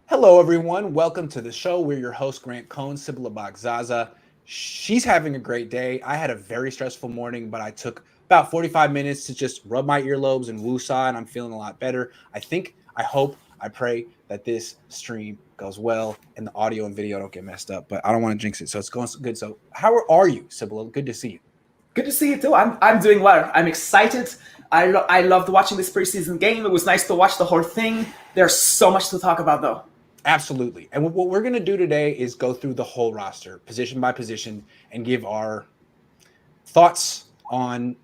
Hello, everyone. Welcome to the show. We're your host, Cohn and Sybilla Bakzaza. She's having a great day. I had a very stressful morning, but I took about 45 minutes to just rub my earlobes and woosah, and I'm feeling a lot better. I hope, I pray that this stream goes well and the audio and video don't get messed up, but I don't want to jinx it. So it's going good. So, how are you, Sybilla? Good to see you. Good to see you too. I'm doing well. I'm excited. I loved watching this preseason game. It was nice to watch the whole thing. There's so much to talk about though. Absolutely. And what we're going to do today is go through the whole roster, position by position, and give our thoughts on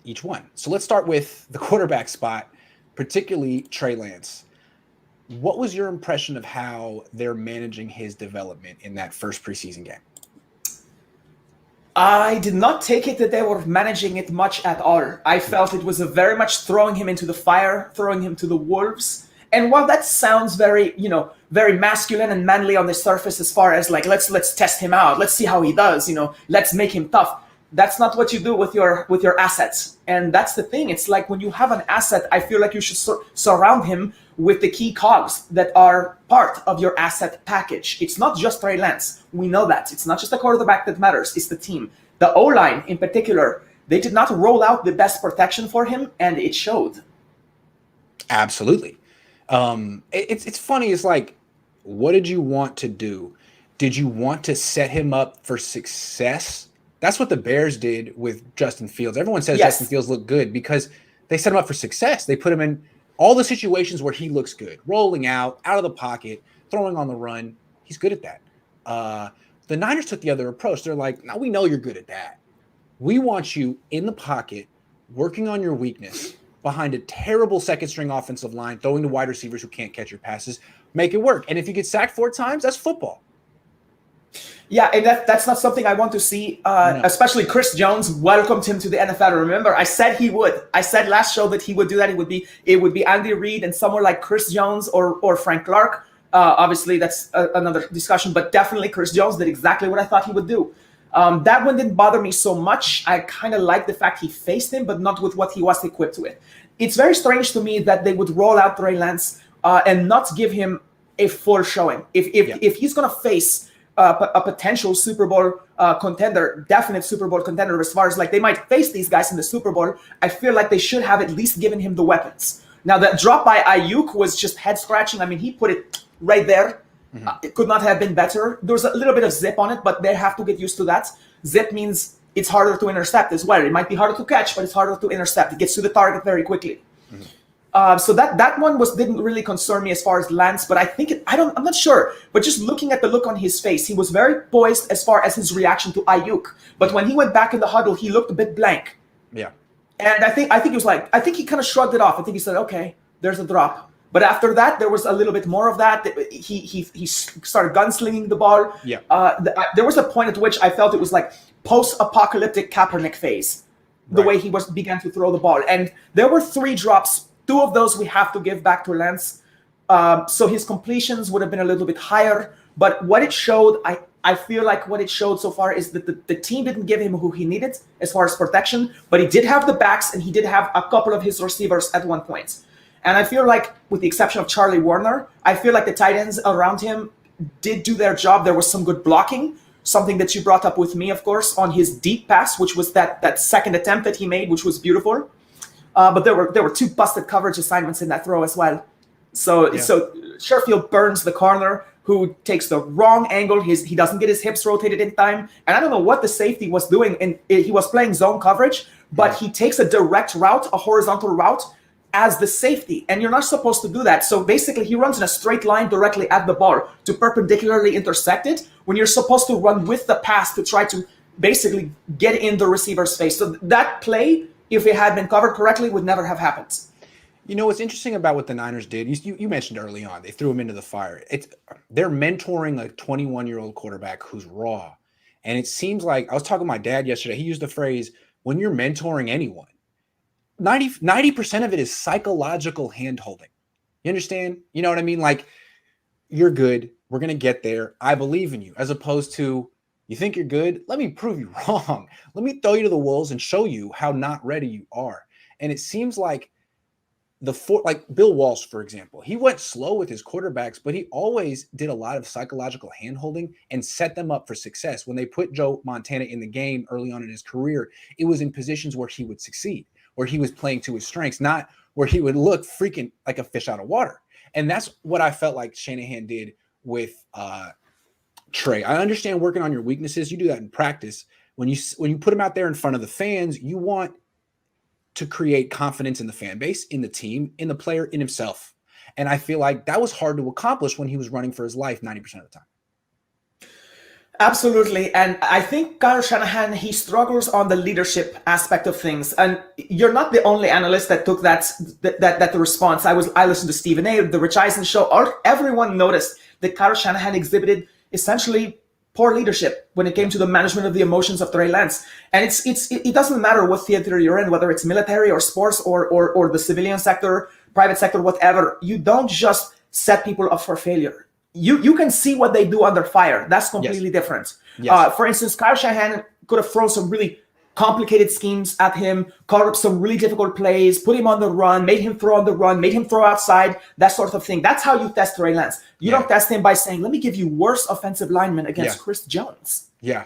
each one. So let's start with the quarterback spot, particularly Trey Lance. What was your impression of how they're managing his development in that first preseason game? I did not take it that they were managing it much at all. I felt it was a very much throwing him into the fire, throwing him to the wolves. And while that sounds very, very masculine and manly on the surface, as far as like let's test him out, let's see how he does, let's make him tough. That's not what you do with your assets. And that's the thing. It's like when you have an asset, I feel like you should surround him with the key cogs that are part of your asset package. It's not just Trey Lance. We know that. It's not just the quarterback that matters. It's the team. The O-line in particular, they did not roll out the best protection for him, and it showed. Absolutely. It's funny. It's like, what did you want to do? Did you want to set him up for success? That's what the Bears did with Justin Fields. Everyone says Yes. Justin Fields looked good because they set him up for success. They put him in all the situations where he looks good, rolling out of the pocket, throwing on the run. He's good at that. The Niners took the other approach. They're like, now we know you're good at that. We want you in the pocket, working on your weakness behind a terrible second string offensive line, throwing to wide receivers who can't catch your passes. Make it work. And if you get sacked 4 times, that's football. Yeah, and that's not something I want to see, No. especially Chris Jones welcomed him to the NFL. Remember, I said he would. I said last show that he would do that. It would be Andy Reid and someone like Chris Jones or Frank Clark. Obviously, that's another discussion, but definitely Chris Jones did exactly what I thought he would do. That one didn't bother me so much. I kind of like the fact he faced him, but not with what he was equipped with. It's very strange to me that they would roll out Trey Lance and not give him a full showing. If he's going to face a potential Super Bowl contender, definite Super Bowl contender, as far as like they might face these guys in the Super Bowl, I feel like they should have at least given him the weapons. Now, that drop by Ayuk was just head scratching. I mean, he put it right there. It could not have been better. There was a little bit of zip on it, but they have to get used to that. Zip means it's harder to intercept as well. It might be harder to catch, but it's harder to intercept. It gets to the target very quickly. So that one didn't really concern me as far as Lance, but I think I'm not sure. But just looking at the look on his face, he was very poised as far as his reaction to Ayuk. But when he went back in the huddle, he looked a bit blank. Yeah. And I think he was like, I think he kind of shrugged it off. I think he said, okay, there's a drop. But after that, there was a little bit more of that. He started gunslinging the ball. Yeah. There was a point at which I felt it was like post-apocalyptic Kaepernick phase, the way he began to throw the ball. And there were 3 drops. 2 of those we have to give back to Lance. So his completions would have been a little bit higher. But what it showed, I feel like what it showed so far is that the team didn't give him who he needed as far as protection, but he did have the backs and he did have a couple of his receivers at one point. And I feel like, with the exception of Charlie Warner, I feel like the tight ends around him did do their job. There was some good blocking, something that you brought up with me, of course, on his deep pass, which was that second attempt that he made, which was beautiful. But there were 2 busted coverage assignments in that throw as well. So Sherfield burns the corner, who takes the wrong angle. He doesn't get his hips rotated in time. And I don't know what the safety was doing. And he was playing zone coverage, but he takes a direct route, a horizontal route, as the safety. And you're not supposed to do that. So basically, he runs in a straight line directly at the ball to perpendicularly intersect it when you're supposed to run with the pass to try to basically get in the receiver's face. So that play, if it had been covered correctly, would never have happened. You know, what's interesting about what the Niners did, you mentioned early on, they threw him into the fire. They're mentoring a 21-year-old quarterback who's raw. And it seems like, I was talking to my dad yesterday, he used the phrase, when you're mentoring anyone, 90% of it is psychological hand-holding. You understand? You know what I mean? Like, you're good. We're going to get there. I believe in you. As opposed to, you think you're good? Let me prove you wrong. Let me throw you to the wolves and show you how not ready you are. And it seems like like Bill Walsh, for example, he went slow with his quarterbacks, but he always did a lot of psychological handholding and set them up for success. When they put Joe Montana in the game early on in his career, it was in positions where he would succeed, where he was playing to his strengths, not where he would look freaking like a fish out of water. And that's what I felt like Shanahan did with Trey. I understand working on your weaknesses. You do that in practice. When you put him out there in front of the fans, you want to create confidence in the fan base, in the team, in the player, in himself. And I feel like that was hard to accomplish when he was running for his life 90% of the time. Absolutely. And I think Kyle Shanahan, he struggles on the leadership aspect of things. And you're not the only analyst that took that response. I listened to Stephen A., the Rich Eisen show. Everyone noticed that Kyle Shanahan exhibited essentially poor leadership when it came to the management of the emotions of Trey Lance. And it doesn't matter what theater you're in, whether it's military or sports or the civilian sector, private sector, whatever. You don't just set people up for failure. You can see what they do under fire. That's completely different. Yes. For instance, Kyle Shanahan could have thrown some really complicated schemes at him, called up some really difficult plays, put him on the run, made him throw on the run, made him throw outside, that sort of thing. That's how you test Trey Lance. You don't test him by saying, let me give you worse offensive linemen against Chris Jones. Yeah.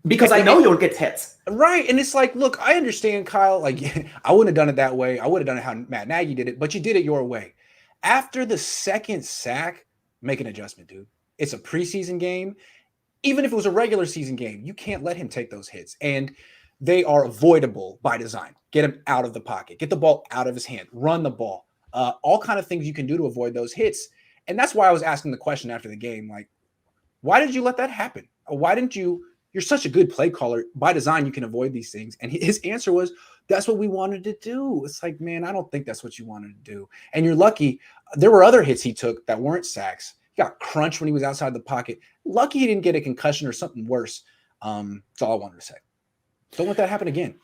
Because I know you'll get hit. Right. And it's like, look, I understand, Kyle. Like, I wouldn't have done it that way. I would have done it how Matt Nagy did it, but you did it your way. After the second sack, make an adjustment, dude. It's a preseason game. Even if it was a regular season game, you can't let him take those hits. And they are avoidable by design. Get him out of the pocket. Get the ball out of his hand. Run the ball. All kind of things you can do to avoid those hits. And that's why I was asking the question after the game, like, why did you let that happen? Why didn't you? You're such a good play caller. By design, you can avoid these things. And his answer was, that's what we wanted to do. It's like, man, I don't think that's what you wanted to do. And you're lucky. There were other hits he took that weren't sacks. He got crunched when he was outside the pocket. Lucky he didn't get a concussion or something worse. That's all I wanted to say. Don't let that happen again.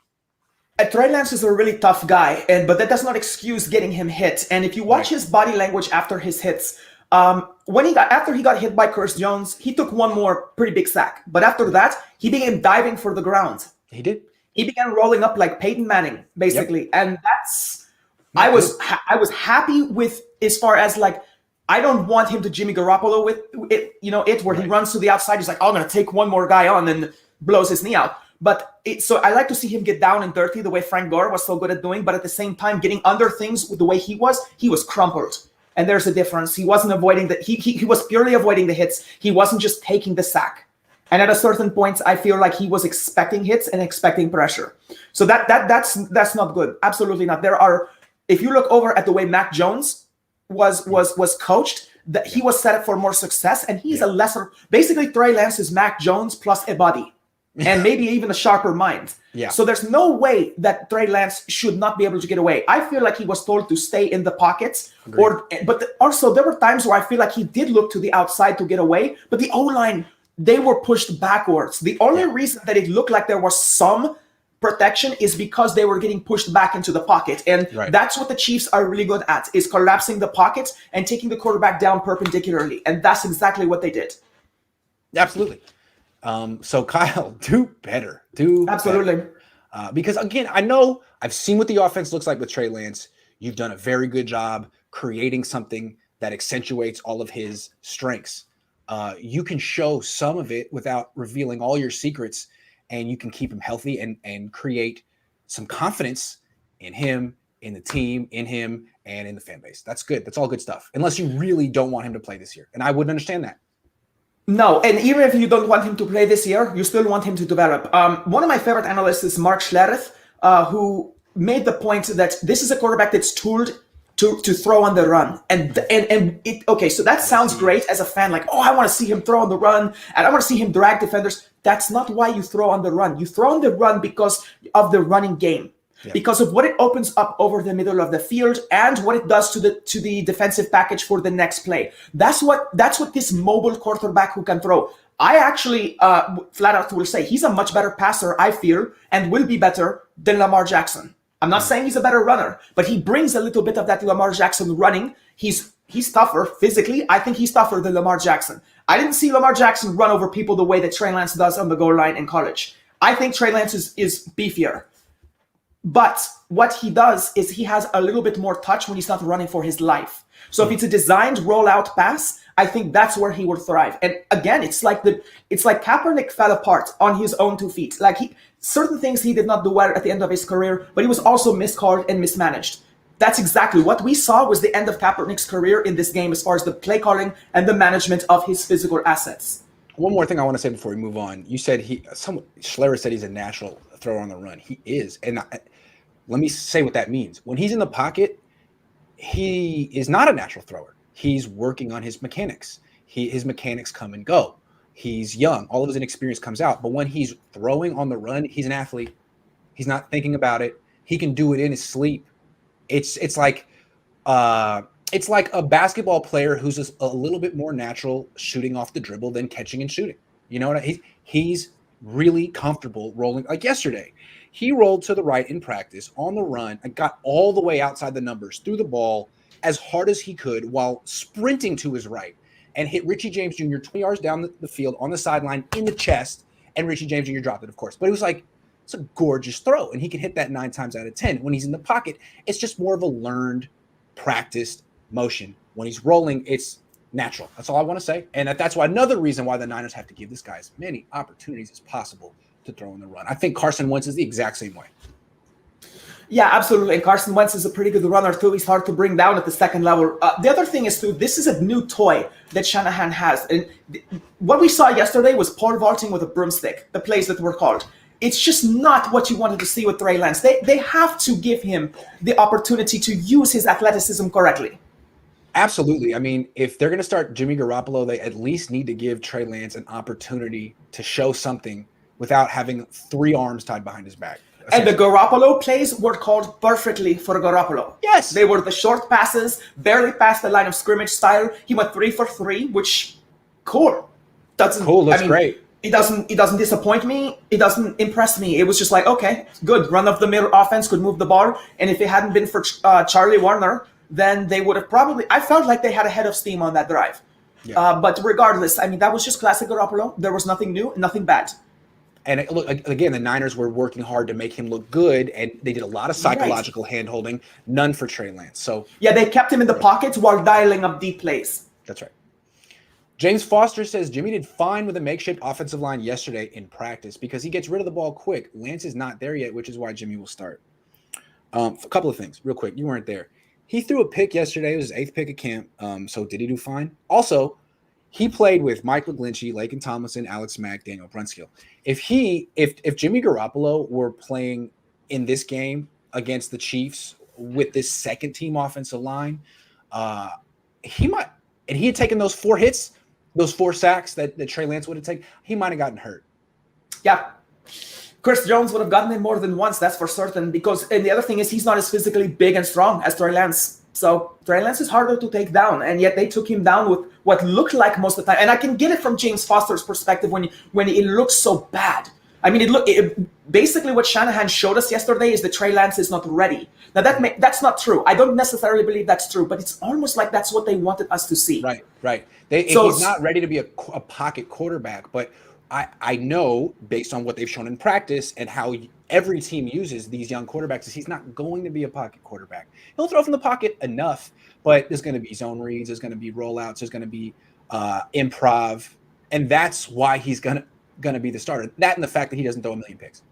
Trey Lance is a really tough guy, but that does not excuse getting him hit. And if you watch his body language after his hits, after he got hit by Chris Jones, he took one more pretty big sack. But after that, he began diving for the ground. He did. He began rolling up like Peyton Manning, basically. Yep. And that's I was happy with, as far as like, I don't want him to Jimmy Garoppolo with it, where he runs to the outside. He's like, oh, I'm going to take one more guy on and blows his knee out. But so I like to see him get down and dirty the way Frank Gore was so good at doing, but at the same time, getting under things with the way he was crumpled. And there's a difference. He wasn't avoiding he was purely avoiding the hits. He wasn't just taking the sack. And at a certain point, I feel like he was expecting hits and expecting pressure. So that's not good. Absolutely not. If you look over at the way Mac Jones was coached, that he was set up for more success, and he's a lesser. Basically, Trey Lance is Mac Jones plus a body, and maybe even a sharper mind. Yeah. So there's no way that Trey Lance should not be able to get away. I feel like he was told to stay in the pockets, but also there were times where I feel like he did look to the outside to get away, but the O-line, they were pushed backwards. The only reason that it looked like there was some protection is because they were getting pushed back into the pocket. And that's what the Chiefs are really good at, is collapsing the pockets and taking the quarterback down perpendicularly. And that's exactly what they did. Absolutely. So Kyle, do better. Absolutely. Better. Because again, I know I've seen what the offense looks like with Trey Lance. You've done a very good job creating something that accentuates all of his strengths. You can show some of it without revealing all your secrets, and you can keep him healthy and create some confidence in him, in the team, in him, and in the fan base. That's good. That's all good stuff. Unless you really don't want him to play this year. And I wouldn't understand that. No, and even if you don't want him to play this year, you still want him to develop. One of my favorite analysts is Mark Schlereth, who made the point that this is a quarterback that's tooled to throw on the run. So that sounds great as a fan, like, oh, I want to see him throw on the run, and I want to see him drag defenders. That's not why you throw on the run. You throw on the run because of the running game. Because of what it opens up over the middle of the field and what it does to the defensive package for the next play. That's what this mobile quarterback who can throw. I actually flat out will say he's a much better passer, I feel, and will be better than Lamar Jackson. I'm not saying he's a better runner, but he brings a little bit of that Lamar Jackson running. He's tougher physically. I think he's tougher than Lamar Jackson. I didn't see Lamar Jackson run over people the way that Trey Lance does on the goal line in college. I think Trey Lance is beefier. But what he does is he has a little bit more touch when he's not running for his life. So if it's a designed rollout pass, I think that's where he would thrive. And again, it's like Kaepernick fell apart on his own 2 feet. Like certain things he did not do well at the end of his career, but he was also miscalled and mismanaged. That's exactly what we saw was the end of Kaepernick's career in this game as far as the play calling and the management of his physical assets. One more thing I want to say before we move on. You said Schlerer said he's a natural thrower on the run. He is. And let me say what that means. When he's in the pocket, he is not a natural thrower. He's working on his mechanics. His mechanics come and go. He's young. All of his inexperience comes out. But when he's throwing on the run, he's an athlete. He's not thinking about it. He can do it in his sleep. It's like a basketball player who's just a little bit more natural shooting off the dribble than catching and shooting. You know what he's really comfortable rolling. Like yesterday, he rolled to the right in practice on the run and got all the way outside the numbers, threw the ball as hard as he could while sprinting to his right and hit Richie James Jr. 20 yards down the field on the sideline in the chest, and Richie James Jr. dropped it, of course. But it was like, it's a gorgeous throw, and he can hit that 9 times out of 10. When he's in the pocket, it's just more of a learned, practiced motion. When he's rolling, it's natural. That's all I want to say. And that's why another reason why the Niners have to give this guy as many opportunities as possible to throw in the run. I think Carson Wentz is the exact same way. Yeah, absolutely. And Carson Wentz is a pretty good runner, too. He's hard to bring down at the second level. The other thing is, too, this is a new toy that Shanahan has. And what we saw yesterday was pole vaulting with a broomstick, the plays that were called. It's just not what you wanted to see with Trey Lance. They have to give him the opportunity to use his athleticism correctly. Absolutely. I mean, if they're going to start Jimmy Garoppolo, they at least need to give Trey Lance an opportunity to show something without having 3 arms tied behind his back. And the Garoppolo plays were called perfectly for Garoppolo. Yes. They were the short passes, barely past the line of scrimmage style. He went 3 for 3, which cool. Looks great. It doesn't disappoint me. It doesn't impress me. It was just like, okay, good. Run of the mill offense could move the ball. And if it hadn't been for Charlie Warner, then they would have probably, I felt like they had a head of steam on that drive. Yeah. But regardless, I mean, that was just classic Garoppolo. There was nothing new, nothing bad. And look, again, the Niners were working hard to make him look good, and they did a lot of psychological hand-holding, none for Trey Lance. So yeah, they kept him in the pocket while dialing up deep plays. That's right. James Foster says Jimmy did fine with a makeshift offensive line yesterday in practice because he gets rid of the ball quick. Lance is not there yet, which is why Jimmy will start. A couple of things, real quick. You weren't there. He threw a pick yesterday. It was his 8th pick at camp. So did he do fine? Also, he played with Mike McGlinchey, Laken Tomlinson, Alex Mack, Daniel Brunskill. If Jimmy Garoppolo were playing in this game against the Chiefs with this second-team offensive line, he might – and he had taken those 4 hits, those 4 sacks that Trey Lance would have taken, he might have gotten hurt. Yeah. Chris Jones would have gotten him more than once, that's for certain. And the other thing is he's not as physically big and strong as Trey Lance. So Trey Lance is harder to take down, and yet they took him down with what looked like most of the time. And I can get it from James Foster's perspective when it looks so bad. I mean, basically what Shanahan showed us yesterday is that Trey Lance is not ready. Now that's not true. I don't necessarily believe that's true, but it's almost like that's what they wanted us to see. Right. He's not ready to be a pocket quarterback, but I know based on what they've shown in practice and how every team uses these young quarterbacks is he's not going to be a pocket quarterback. He'll throw from the pocket enough, but there's going to be zone reads, there's going to be rollouts, there's going to be improv, and that's why he's going to be the starter. That and the fact that he doesn't throw a million picks.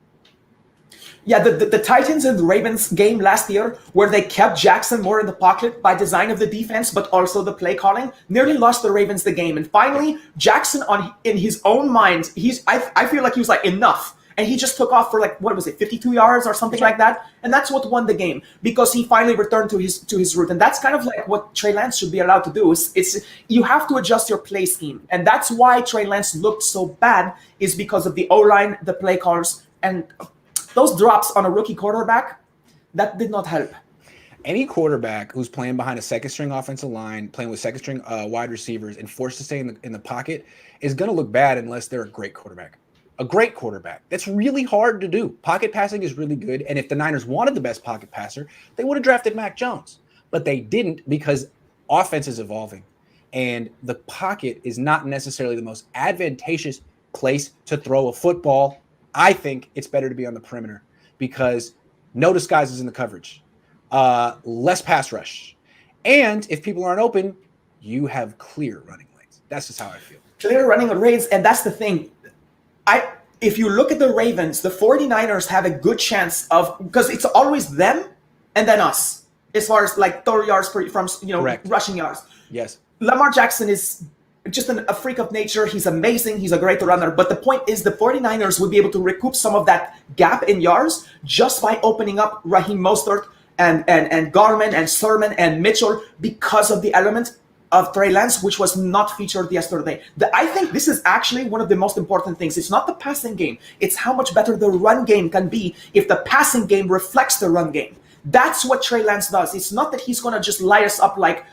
Yeah, the Titans and the Ravens game last year, where they kept Jackson more in the pocket by design of the defense, but also the play calling, nearly lost the Ravens the game. And finally, Jackson, in his own mind, I feel like he was like, enough. And he just took off for 52 yards or something like that. And that's what won the game, because he finally returned to his route. And that's kind of like what Trey Lance should be allowed to do. It's you have to adjust your play scheme. And that's why Trey Lance looked so bad, is because of the O-line, the play calls, and those drops on a rookie quarterback, that did not help. Any quarterback who's playing behind a second-string offensive line, playing with second-string wide receivers, and forced to stay in the pocket is going to look bad unless they're a great quarterback. A great quarterback. That's really hard to do. Pocket passing is really good, and if the Niners wanted the best pocket passer, they would have drafted Mac Jones. But they didn't, because offense is evolving, and the pocket is not necessarily the most advantageous place to throw a football. I think it's better to be on the perimeter, because no disguises in the coverage, less pass rush. And if people aren't open, you have clear running lanes. That's just how I feel. Clear running lanes, and that's the thing. If you look at the Ravens, the 49ers have a good chance of, because it's always them and then us, as far as like 30 yards from Correct. rushing yards. Yes. Lamar Jackson is just a freak of nature. He's amazing. He's a great runner. But the point is the 49ers would be able to recoup some of that gap in yards just by opening up Raheem Mostert and Garman and Sermon and Mitchell because of the element of Trey Lance, which was not featured yesterday. I think this is actually one of the most important things. It's not the passing game. It's how much better the run game can be if the passing game reflects the run game. That's what Trey Lance does. It's not that he's going to just light us up like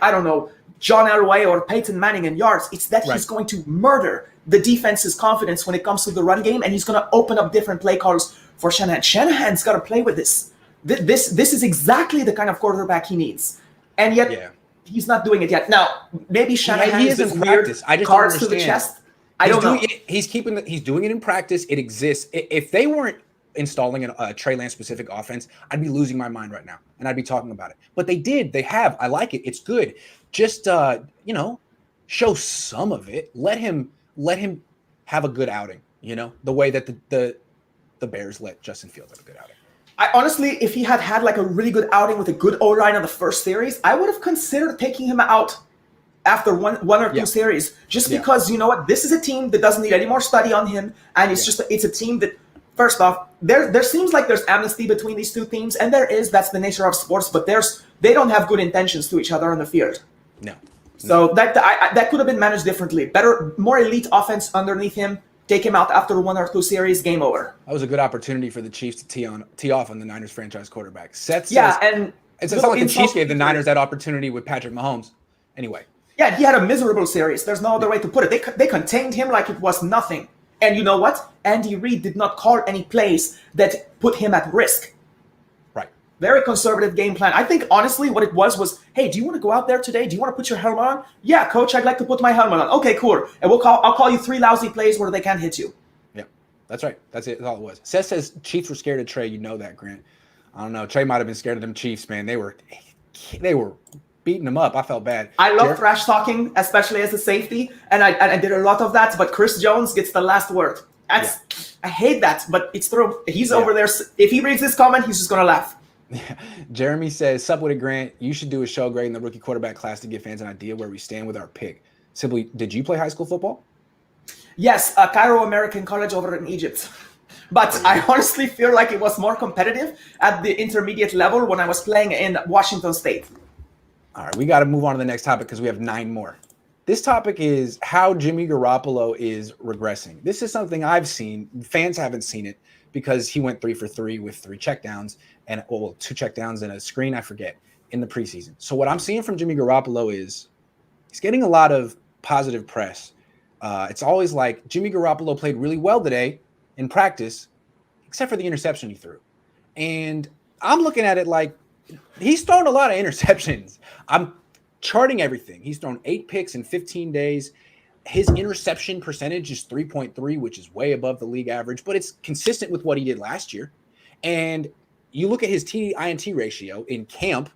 I don't know, John Elway or Peyton Manning in yards. It's that he's going to murder the defense's confidence when it comes to the run game, and he's going to open up different play calls for Shanahan. Shanahan's got to play with this. This is exactly the kind of quarterback he needs. And yet, he's not doing it yet. Now, maybe Shanahan is in practice. I just cards don't to the understand. chest. I don't know. He's doing it in practice. It exists. If they weren't installing a Trey Lance specific offense, I'd be losing my mind right now, and I'd be talking about it. But they did. They have. I like it. It's good. Just show some of it. Let him have a good outing. The way that the Bears let Justin Fields have a good outing. I honestly, if he had like a really good outing with a good O-line on the first series, I would have considered taking him out after one or two series, just because you know what, this is a team that doesn't need any more study on him, and it's a team that, first off, there seems like there's amnesty between these two teams, and that's the nature of sports, but they don't have good intentions to each other on the field. No. So that could have been managed differently. Better, more elite offense underneath him. Take him out after one or two series, game over. That was a good opportunity for the Chiefs to tee off on the Niners franchise quarterback. Seth says, and it's not like the Chiefs gave the Niners that opportunity with Patrick Mahomes. Anyway. Yeah, he had a miserable series. There's no other way to put it. They contained him like it was nothing. And you know what? Andy Reid did not call any plays that put him at risk. Right. Very conservative game plan. I think, honestly, what it was, hey, do you want to go out there today? Do you want to put your helmet on? Yeah, coach, I'd like to put my helmet on. Okay, cool. And I'll call you 3 lousy plays where they can't hit you. Yeah, that's right. That's it. That's all it was. Seth says Chiefs were scared of Trey. You know that, Grant. I don't know. Trey might have been scared of them Chiefs, man. They were beating him up. I felt bad. I love trash talking, especially as a safety, and I did a lot of that, but Chris Jones gets the last word. I hate that, but it's true. He's over there. If he reads this comment, he's just going to laugh. Jeremy says, sup with it, Grant. You should do a show grading the rookie quarterback class to give fans an idea where we stand with our pick. Simply, did you play high school football? Yes, Cairo American College over in Egypt. But I honestly feel like it was more competitive at the intermediate level when I was playing in Washington State. All right, we got to move on to the next topic because we have 9 more. This topic is how Jimmy Garoppolo is regressing. This is something I've seen. Fans haven't seen it because he went 3 for 3 with 3 checkdowns and 2 checkdowns and a screen, I forget, in the preseason. So what I'm seeing from Jimmy Garoppolo is he's getting a lot of positive press. It's always like Jimmy Garoppolo played really well today in practice, except for the interception he threw. And I'm looking at it like he's thrown a lot of interceptions. I'm charting everything. He's thrown 8 picks in 15 days. His interception percentage is 3.3, which is way above the league average, but it's consistent with what he did last year. And you look at his TD-INT ratio in camp,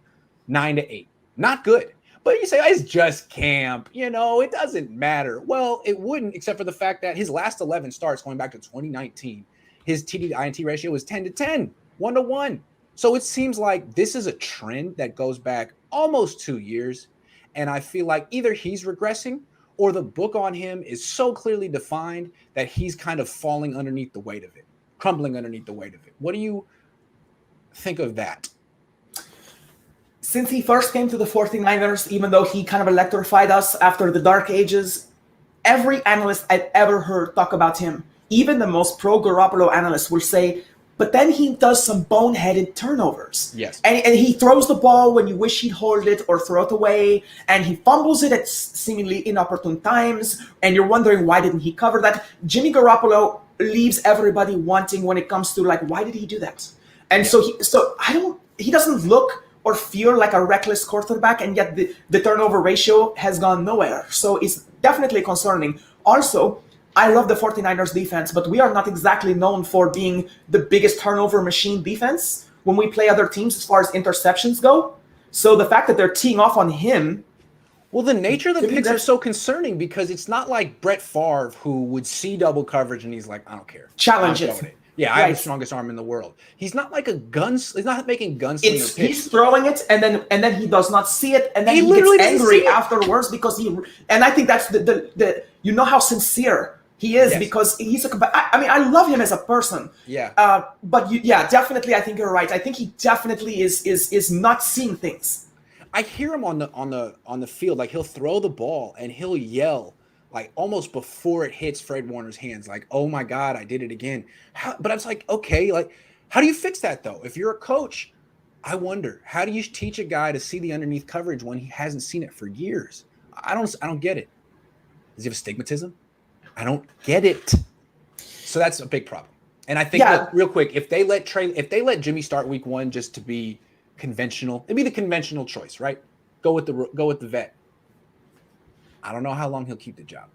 9-8. Not good. But you say, it's just camp. It doesn't matter. Well, it wouldn't, except for the fact that his last 11 starts going back to 2019, his TD-INT ratio was 10-10, 1-1. So it seems like this is a trend that goes back almost 2 years. And I feel like either he's regressing or the book on him is so clearly defined that he's kind of falling underneath the weight of it, crumbling underneath the weight of it. What do you think of that? Since he first came to the 49ers, even though he kind of electrified us after the dark ages, every analyst I've ever heard talk about him, even the most pro-Garoppolo analysts will say, but then he does some boneheaded turnovers. Yes. And he throws the ball when you wish he'd hold it or throw it away, and he fumbles it at seemingly inopportune times, and you're wondering why didn't he cover that? Jimmy Garoppolo leaves everybody wanting when it comes to like, why did he do that? And he doesn't look or feel like a reckless quarterback, and yet the turnover ratio has gone nowhere. So it's definitely concerning. Also, I love the 49ers defense, but we are not exactly known for being the biggest turnover machine defense when we play other teams as far as interceptions go. So the fact that they're teeing off on him. Well, the nature of the To me, picks are that's- so concerning because it's not like Brett Favre who would see double coverage and he's like, I don't care. Challenge I'm it. throwing it. Yeah, I have the Right. strongest arm in the world. He's not like a guns. He's not making gunslinger He's picks. throwing it, and then he does not see it, and then He he literally gets doesn't angry see it. afterwards because he. And I think that's the you know how sincere he is Yes. because he's a. I mean, I love him as a person. Yeah. But definitely, I think you're right. I think he definitely is not seeing things. I hear him on the field, like he'll throw the ball and he'll yell like almost before it hits Fred Warner's hands, like, "Oh my God, I did it again." But I was like, okay, like, how do you fix that though? If you're a coach, I wonder, how do you teach a guy to see the underneath coverage when he hasn't seen it for years? I don't get it. Does he have astigmatism? I don't get it. So that's a big problem. And I think, look, real quick, if they let Jimmy start week 1 just to be conventional, it'd be the conventional choice, right? Go with the vet. I don't know how long he'll keep the job.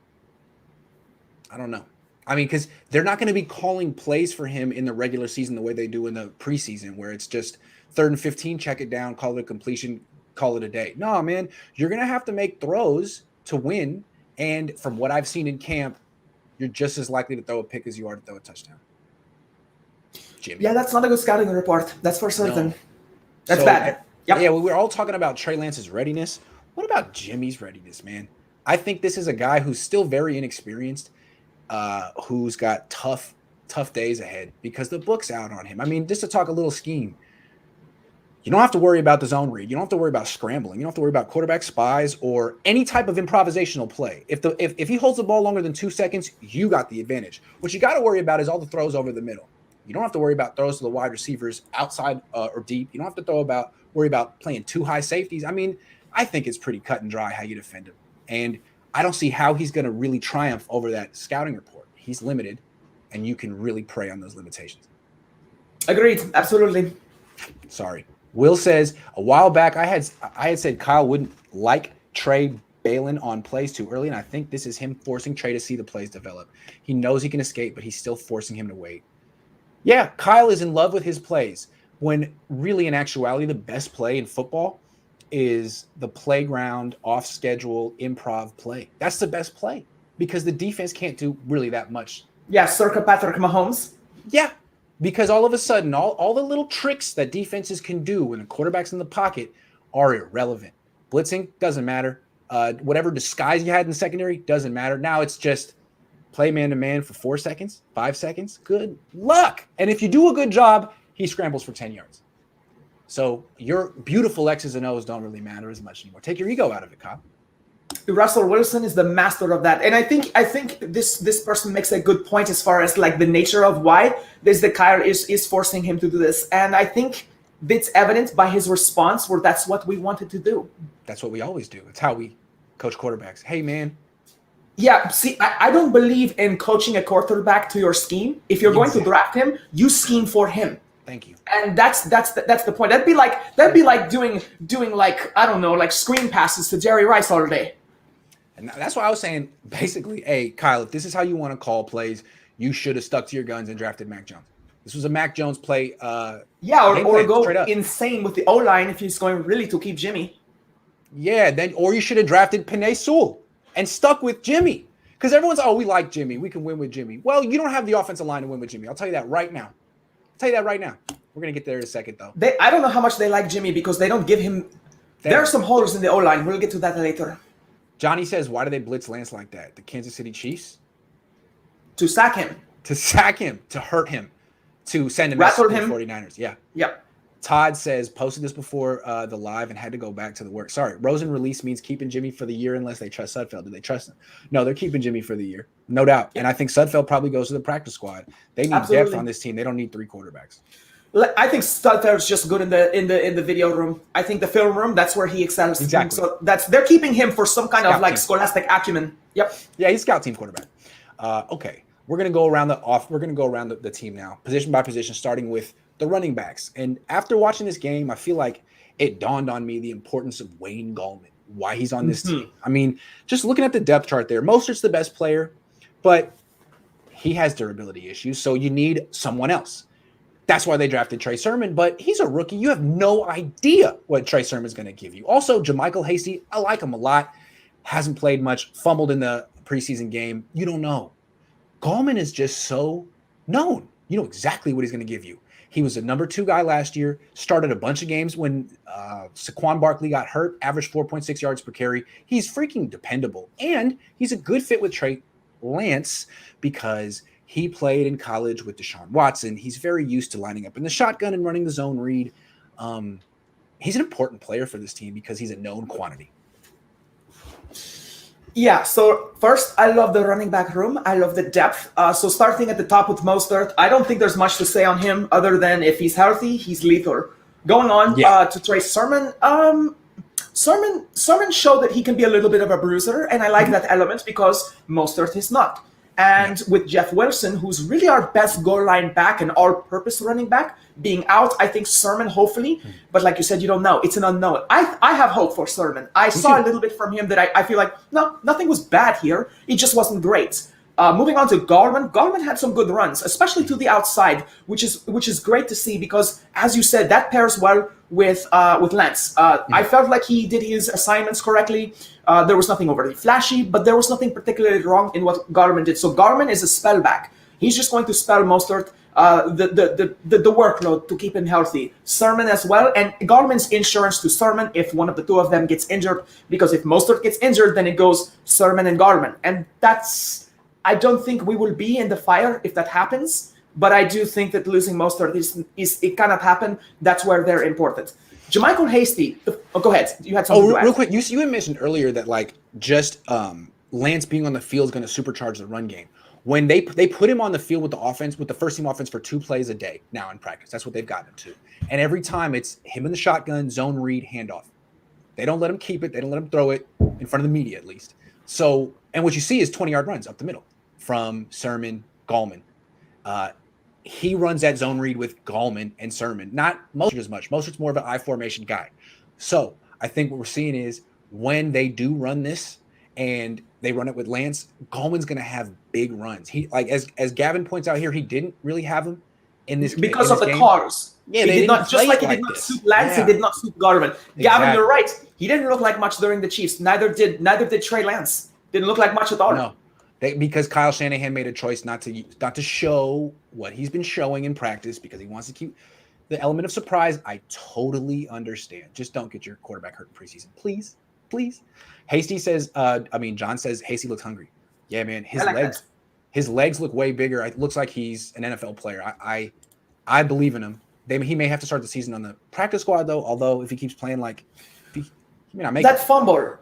I don't know. I mean, because they're not going to be calling plays for him in the regular season the way they do in the preseason, where it's just 3rd and 15, check it down, call it a completion, call it a day. No, man, you're going to have to make throws to win. And from what I've seen in camp, you're just as likely to throw a pick as you are to throw a touchdown. Jimmy. Yeah, that's not a good scouting report. That's for certain. No. That's bad. Yep. Yeah, we're all talking about Trey Lance's readiness. What about Jimmy's readiness, man? I think this is a guy who's still very inexperienced, who's got tough days ahead because the book's out on him. I mean, just to talk a little scheme, you don't have to worry about the zone read. You don't have to worry about scrambling. You don't have to worry about quarterback spies or any type of improvisational play. If he holds the ball longer than 2 seconds, you got the advantage. What you got to worry about is all the throws over the middle. You don't have to worry about throws to the wide receivers outside or deep. You don't have to worry about playing 2 high safeties. I mean, I think it's pretty cut and dry how you defend him. And I don't see how he's going to really triumph over that scouting report. He's limited, and you can really prey on those limitations. Agreed. Absolutely. Sorry. Will says, a while back I had said Kyle wouldn't like Trey bailing on plays too early, and I think this is him forcing Trey to see the plays develop. He knows he can escape, but he's still forcing him to wait. Yeah, Kyle is in love with his plays, when really in actuality the best play in football is the playground, off-schedule, improv play. That's the best play because the defense can't do really that much. Yeah, circa Patrick Mahomes. Yeah, because all of a sudden, all the little tricks that defenses can do when the quarterback's in the pocket are irrelevant. Blitzing doesn't matter. Whatever disguise you had in the secondary doesn't matter. Now it's just play man-to-man for 4 seconds, 5 seconds. Good luck. And if you do a good job, he scrambles for 10 yards. So your beautiful X's and O's don't really matter as much anymore. Take your ego out of it, Kyle. Russell Wilson is the master of that, and I think this person makes a good point as far as like the nature of why the Kyle is forcing him to do this, and I think it's evident by his response where that's what we wanted to do. That's what we always do. It's how we coach quarterbacks. Hey, man. Yeah, see, I don't believe in coaching a quarterback to your scheme. If you're going to draft him, you scheme for him. Thank you. And that's the point. That'd be like doing like, I don't know, like screen passes to Jerry Rice all day. And that's why I was saying, basically, hey, Kyle, if this is how you want to call plays, you should have stuck to your guns and drafted Mac Jones. This was a Mac Jones play. Or go insane with the O-line if he's going really to keep Jimmy. Yeah, or you should have drafted Penei Sewell and stuck with Jimmy. Because everyone's, we like Jimmy. We can win with Jimmy. Well, you don't have the offensive line to win with Jimmy. I'll tell you that right now. We're going to get there in a second, though. I don't know how much they like Jimmy because they don't give him... There are some holes in the O-line. We'll get to that later. Johnny says, why do they blitz Lance like that? The Kansas City Chiefs? To sack him. To hurt him. To send him to the 49ers. Yeah. Yep. Todd says, posted this before the live and had to go back to the work. Sorry, Rosen release means keeping Jimmy for the year unless they trust Sudfeld. Do they trust him? No, they're keeping Jimmy for the year. No doubt. And I think Sudfeld probably goes to the practice squad. They need depth on this team. They don't need 3 quarterbacks. I think Sudfeld's just good in the video room. I think the film room, that's where he excels. Exactly. So they're keeping him for some kind of like scholastic acumen. Yep. Yeah, he's scout team quarterback. Okay. We're gonna go around the team now, position by position, starting with the running backs. And after watching this game, I feel like it dawned on me the importance of Wayne Gallman, why he's on this team. I mean, just looking at the depth chart there, Mostert's the best player, but He has durability issues, so you need someone else. That's why they drafted Trey Sermon, but he's a rookie. You have no idea what Trey Sermon's going to give you. Also, JaMychal Hasty, I like him a lot. Hasn't played much, fumbled in the preseason game. You don't know. Gallman is just so known. You know exactly what he's going to give you. He was a number 2 guy last year, started a bunch of games when Saquon Barkley got hurt, averaged 4.6 yards per carry. He's freaking dependable. And he's a good fit with Trey Lance because he played in college with Deshaun Watson. He's very used to lining up in the shotgun and running the zone read. He's an important player for this team because he's a known quantity. Yeah, so first, I love the running back room. I love the depth. So starting at the top with Mostert, I don't think there's much to say on him other than if he's healthy, he's lethal. Going on to Trey Sermon, Sermon showed that he can be a little bit of a bruiser, and I like that element because Mostert is not. And with Jeff Wilson, who's really our best goal line back and all-purpose running back, being out, I think Sermon, hopefully. But like you said, you don't know. It's an unknown. I have hope for Sermon. I saw a little bit from him that I feel like, no, nothing was bad here. It just wasn't great. Moving on to Gallman. Gallman had some good runs, especially to the outside, which is great to see because, as you said, that pairs well with Lance. I felt like he did his assignments correctly. There was nothing overly flashy, but there was nothing particularly wrong in what Gallman did. So Gallman is a spell back. He's just going to spell Mostert the workload to keep him healthy. Sermon as well, and Gallman's insurance to Sermon if one of the two of them gets injured, because if Mostert gets injured, then it goes Sermon and Gallman. And that's, I don't think we will be in the fire if that happens, but I do think that losing Mostert is it cannot happen. That's where they're important. JaMychal Hasty, go ahead. You had something to add. Real quick, you had mentioned earlier that like just Lance being on the field is going to supercharge the run game. When they put him on the field with the offense, with the first team offense for 2 plays a day now in practice, that's what they've gotten him to. And every time it's him in the shotgun, zone read, handoff. They don't let him keep it. They don't let him throw it in front of the media at least. So, and what you see is 20-yard runs up the middle from Sermon, Gallman. He runs that zone read with Gallman and Sermon, not Mostert as much. Mostert's more of an I formation guy. So I think what we're seeing is when they do run this and they run it with Lance, Gallman's going to have big runs. He, like as Gavin points out here, he didn't really have him in this because in of this the game. cars. Yeah, he they did not, just like he like did not this. suit Lance, he did not suit Gallman. Gavin, you're right. He didn't look like much during the Chiefs. Neither did Trey Lance. Didn't look like much at all. No. Because Kyle Shanahan made a choice not to show what he's been showing in practice because he wants to keep the element of surprise. I totally understand. Just don't get your quarterback hurt in preseason, please. Hasty says, John says Hasty looks hungry. Yeah, man, his legs look way bigger. It looks like he's an NFL player. I believe in him. He may have to start the season on the practice squad though. Although if he keeps playing he may not make that fumble.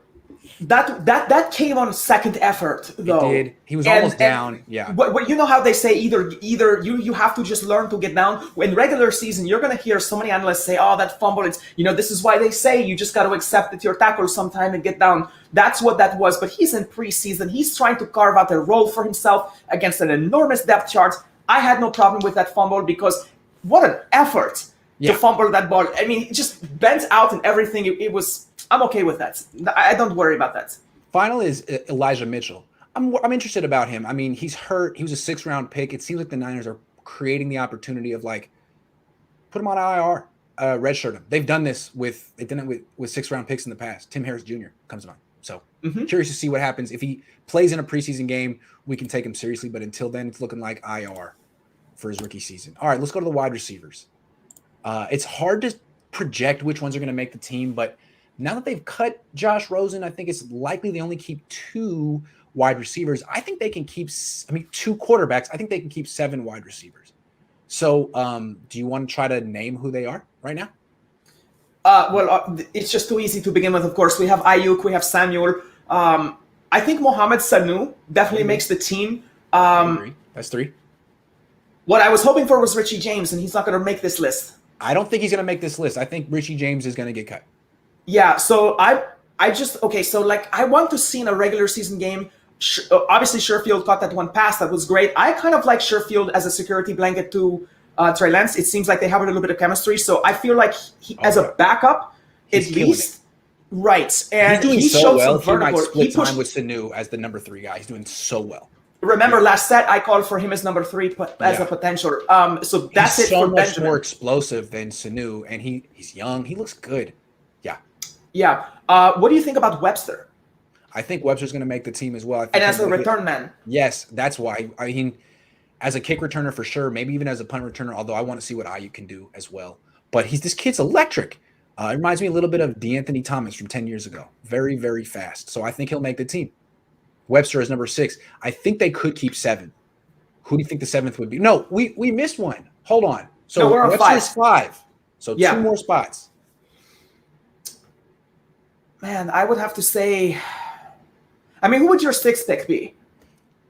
That came on second effort though. It did. He was almost down. Yeah. But you know how they say either you have to just learn to get down. In regular season, you're gonna hear so many analysts say, "Oh, that fumble." It's this is why they say you just got to accept that your tackle sometime and get down. That's what that was. But he's in preseason. He's trying to carve out a role for himself against an enormous depth chart. I had no problem with that fumble because what an effort to fumble that ball. I mean, it just bent out and everything. It was. I'm okay with that. I don't worry about that. Final is Elijah Mitchell. I'm interested about him. I mean, he's hurt. He was a 6th-round pick. It seems like the Niners are creating the opportunity of like put him on IR, redshirt him. They've done it with 6th-round picks in the past. Tim Harris Jr. comes to mind. So curious to see what happens if he plays in a preseason game. We can take him seriously, but until then, it's looking like IR for his rookie season. All right, let's go to the wide receivers. It's hard to project which ones are going to make the team, but now that they've cut Josh Rosen, I think it's likely they only keep 2 wide receivers. I think they can keep 2 quarterbacks. I think they can keep 7 wide receivers. So do you want to try to name who they are right now? It's just too easy to begin with. Of course, we have Ayuk, we have Samuel. I think Mohamed Sanu definitely makes the team. I agree. That's 3. What I was hoping for was Richie James, and he's not going to make this list. I don't think he's going to make this list. I think Richie James is going to get cut. Yeah, so I want to see in a regular season game, obviously Sherfield caught that one pass, that was great. I kind of like Sherfield as a security blanket to Trey Lance. It seems like they have a little bit of chemistry, so I feel like as a backup, at least, right. And he's doing so well. He might split time with Sanu as the number 3 guy. He's doing so well. Remember, last set I called for him as number 3 as a potential. So that's he's it so for much Benjamin. more explosive than Sanu, and he's young. He looks good. Yeah. Yeah. What do you think about Webster? I think Webster's going to make the team as well. I think And as a return man. Yes, that's why. I mean, as a kick returner for sure, maybe even as a punt returner, although I want to see what Ayuk can do as well. But this kid's electric. It reminds me a little bit of DeAnthony Thomas from 10 years ago. Very, very fast. So I think he'll make the team. Webster is number 6. I think they could keep 7. Who do you think the 7th would be? No, we missed one. Hold on. So no, we're on Webster's 5. So 2 more spots. Man, I would have to say, I mean, who would your 6th pick be?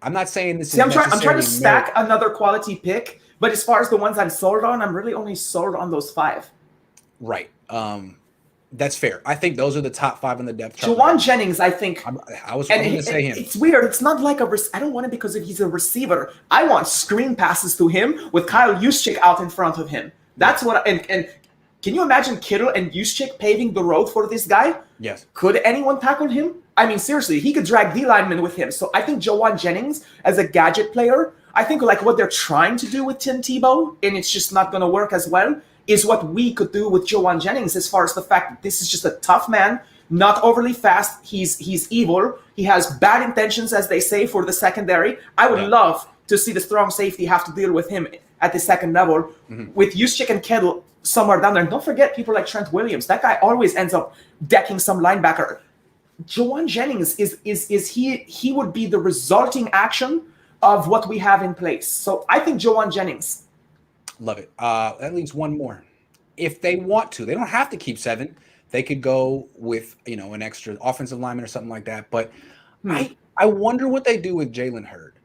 I'm not saying this. See, I'm trying to stack another quality pick, but as far as the ones I'm sold on, I'm really only sold on those 5. Right. That's fair. I think those are the top 5 on the depth chart. Juwan Jennings, I think. I was going to say him. It's weird. It's not like I don't want it because he's a receiver. I want screen passes to him with Kyle Juszczyk out in front of him. That's what. And can you imagine Kittle and Juszczyk paving the road for this guy? Yes. Could anyone tackle him? I mean, seriously, he could drag D linemen with him. So I think Juwan Jennings as a gadget player, I think like what they're trying to do with Tim Tebow, and it's just not going to work as well, is what we could do with Juwan Jennings as far as the fact that this is just a tough man, not overly fast. He's evil. He has bad intentions, as they say, for the secondary. I would love to see the strong safety have to deal with him at the second level. With Juszczyk and Kittle somewhere down there. And don't forget people like Trent Williams. That guy always ends up decking some linebacker. Juwan Jennings he would be the resulting action of what we have in place. So I think Juwan Jennings. Love it. That leaves one more. If they want to, they don't have to keep 7. They could go with, an extra offensive lineman or something like that. But I wonder what they do with Jalen Hurd.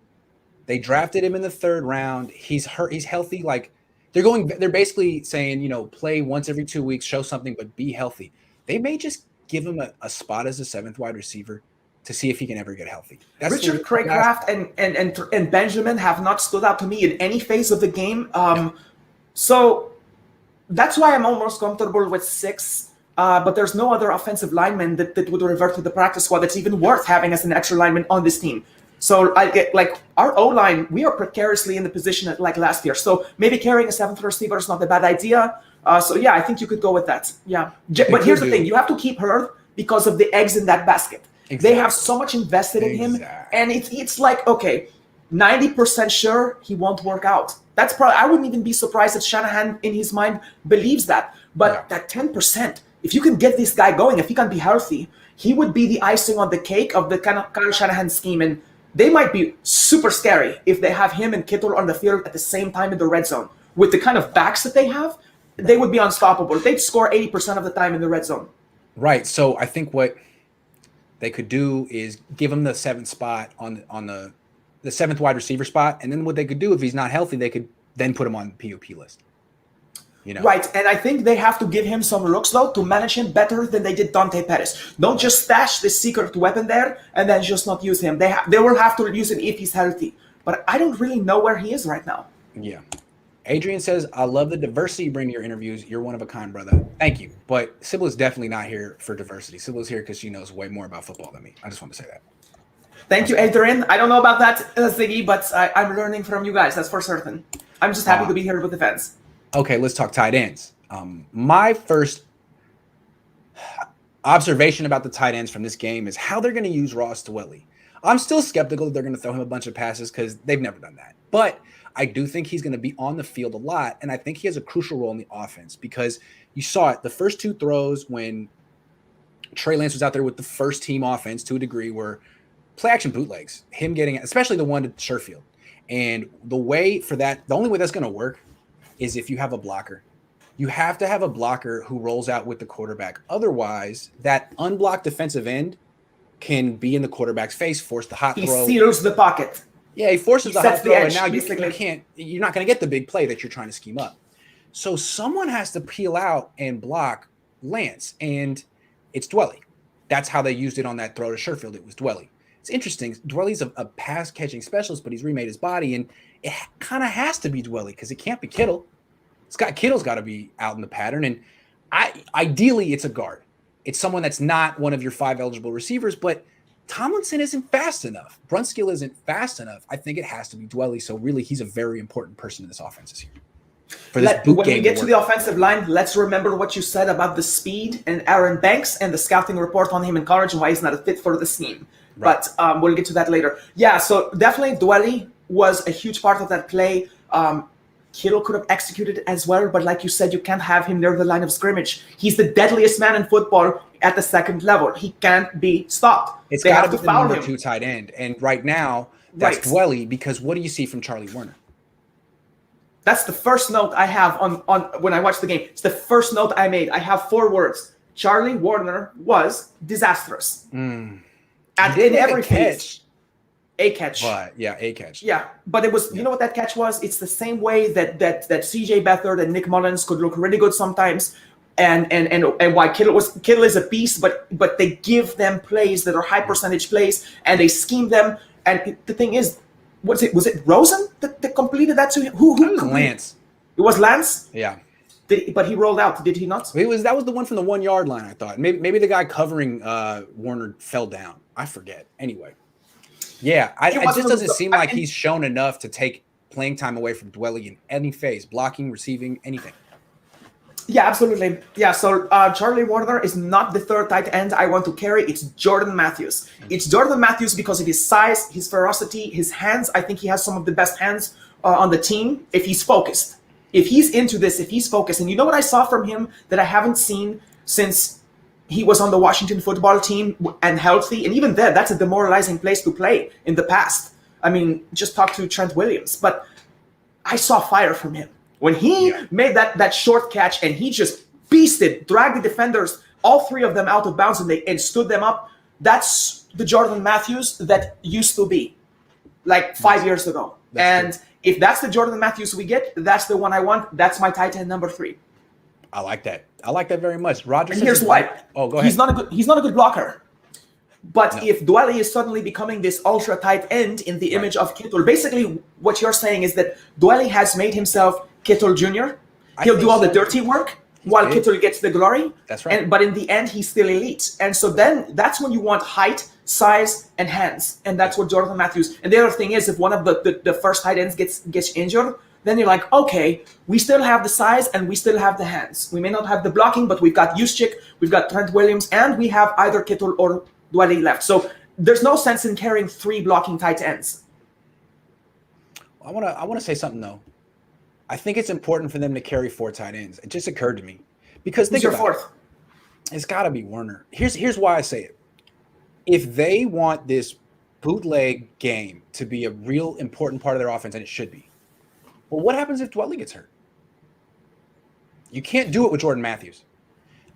They drafted him in the 3rd round. He's hurt. He's healthy. Like they're basically saying, play once every 2 weeks, show something, but be healthy. They may just give him a spot as a 7th wide receiver to see if he can ever get healthy. Richard Craycraft and Benjamin have not stood out to me in any phase of the game. So that's why I'm almost comfortable with 6. But there's no other offensive lineman that would revert to the practice squad that's even worth having as an extra lineman on this team. So I get our O-line, we are precariously in the position like last year. So maybe carrying a 7th receiver is not a bad idea. So I think you could go with that. Yeah. But here's the thing. You have to keep Hurd because of the eggs in that basket. Exactly. They have so much invested in him. And it's like, okay, 90% sure he won't work out. That's probably, I wouldn't even be surprised if Shanahan in his mind believes that. But that 10%, if you can get this guy going, if he can be healthy, he would be the icing on the cake of the kind of Kyle Shanahan scheme. And they might be super scary if they have him and Kittle on the field at the same time in the red zone. With the kind of backs that they have, they would be unstoppable. They'd score 80% of the time in the red zone. Right. So I think what they could do is give him the 7th spot on the 7th wide receiver spot. And then what they could do if he's not healthy, they could then put him on the POP list. Right. And I think they have to give him some looks, though, to manage him better than they did Dante Pettis. Don't just stash this secret weapon there and then just not use him. They will have to use him if he's healthy. But I don't really know where he is right now. Yeah. Adrian says, I love the diversity you bring to your interviews. You're one of a kind, brother. Thank you. But Sybilla's definitely not here for diversity. Sybilla's here because she knows way more about football than me. I just want to say that. Thank you, Adrian. I don't know about that, Ziggy, but I'm learning from you guys. That's for certain. I'm just happy to be here with the fans. Okay, let's talk tight ends. My first observation about the tight ends from this game is how they're going to use Ross Dwelley. I'm still skeptical that they're going to throw him a bunch of passes because they've never done that. But I do think he's going to be on the field a lot, and I think he has a crucial role in the offense because you saw it. The first 2 throws when Trey Lance was out there with the first team offense to a degree were play-action bootlegs, him getting – especially the one to Sherfield. And the only way that's going to work is if you have a blocker. You have to have a blocker who rolls out with the quarterback. Otherwise, that unblocked defensive end can be in the quarterback's face, force the hot throw. He seals the pocket. Yeah, he forces the hot throw, and now basically. you're not going to get the big play that you're trying to scheme up. So someone has to peel out and block Lance, and it's Dwelley. That's how they used it on that throw to Sherfield. It was Dwelley. It's interesting. Dwelley's a pass-catching specialist, but he's remade his body, and it kind of has to be Dwelley because it can't be Kittle. Kittle's got to be out in the pattern, and ideally it's a guard. It's someone that's not one of your 5 eligible receivers, but Tomlinson isn't fast enough. Brunskill isn't fast enough. I think it has to be Dwelly. So really, he's a very important person in this offense this year. For this boot when game we get to the offensive line, let's remember what you said about the speed and Aaron Banks and the scouting report on him in college and why he's not a fit for the scheme. Right. But we'll get to that later. Yeah, so definitely Dwelly was a huge part of that play. Kittle could have executed it as well, but like you said, you can't have him near the line of scrimmage. He's the deadliest man in football at the second level. He can't be stopped. It's got to be the number 2 tight end. And right now, that's Dwelly, because what do you see from Charlie Warner? That's the first note I have on when I watched the game. It's the first note I made. I have 4 words. Charlie Warner was disastrous. In every catch. A catch. But a catch. Yeah, but it was, you know what that catch was? It's the same way that CJ Beathard and Nick Mullins could look really good sometimes, and why Kittle is a beast, but they give them plays that are high percentage plays, and they scheme them. And the thing is, was it Rosen that completed that to him? Who it was Lance. It was Lance? Yeah. But he rolled out, did he not? That was the one from the 1 yard line, I thought. Maybe the guy covering Warner fell down. I forget. Anyway. Yeah, it just doesn't seem like he's shown enough to take playing time away from Dwelly in any phase, blocking, receiving, anything. Yeah, absolutely. Yeah, so Charlie Warner is not the third tight end I want to carry. It's Jordan Matthews. It's Jordan Matthews because of his size, his ferocity, his hands. I think he has some of the best hands on the team if he's focused. If he's into this, if he's focused. And you know what I saw from him that I haven't seen since he was on the Washington football team and healthy? And even then, that's a demoralizing place to play in the past. I mean, just talk to Trent Williams. But I saw fire from him. When he made that short catch and he just beasted, dragged the defenders, all 3 of them out of bounds and stood them up, that's the Jordan Matthews that used to be like 5 years ago. That's true. If that's the Jordan Matthews we get, that's the one I want. That's my tight end number 3. I like that. I like that very much. Roger. And here's why. Oh, go ahead. He's not a good blocker. But if Dwelly is suddenly becoming this ultra tight end in the image of Kittle, basically what you're saying is that Dwelly has made himself Kittle Jr. He'll do all the dirty work while Kittle gets the glory. That's right. But in the end, he's still elite. And so then that's when you want height, size, and hands. And that's what Jordan Matthews. And the other thing is, if one of the first tight ends gets injured, then you're like, okay, we still have the size and we still have the hands. We may not have the blocking, but we've got Juszczyk, we've got Trent Williams, and we have either Kittle or Dwelly left. So there's no sense in carrying 3 blocking tight ends. I want to say something though. I think it's important for them to carry 4 tight ends. It just occurred to me because think about it. It's got to be Warner. Here's why I say it. If they want this bootleg game to be a real important part of their offense, and it should be. Well, what happens if Dwelly gets hurt? You can't do it with Jordan Matthews.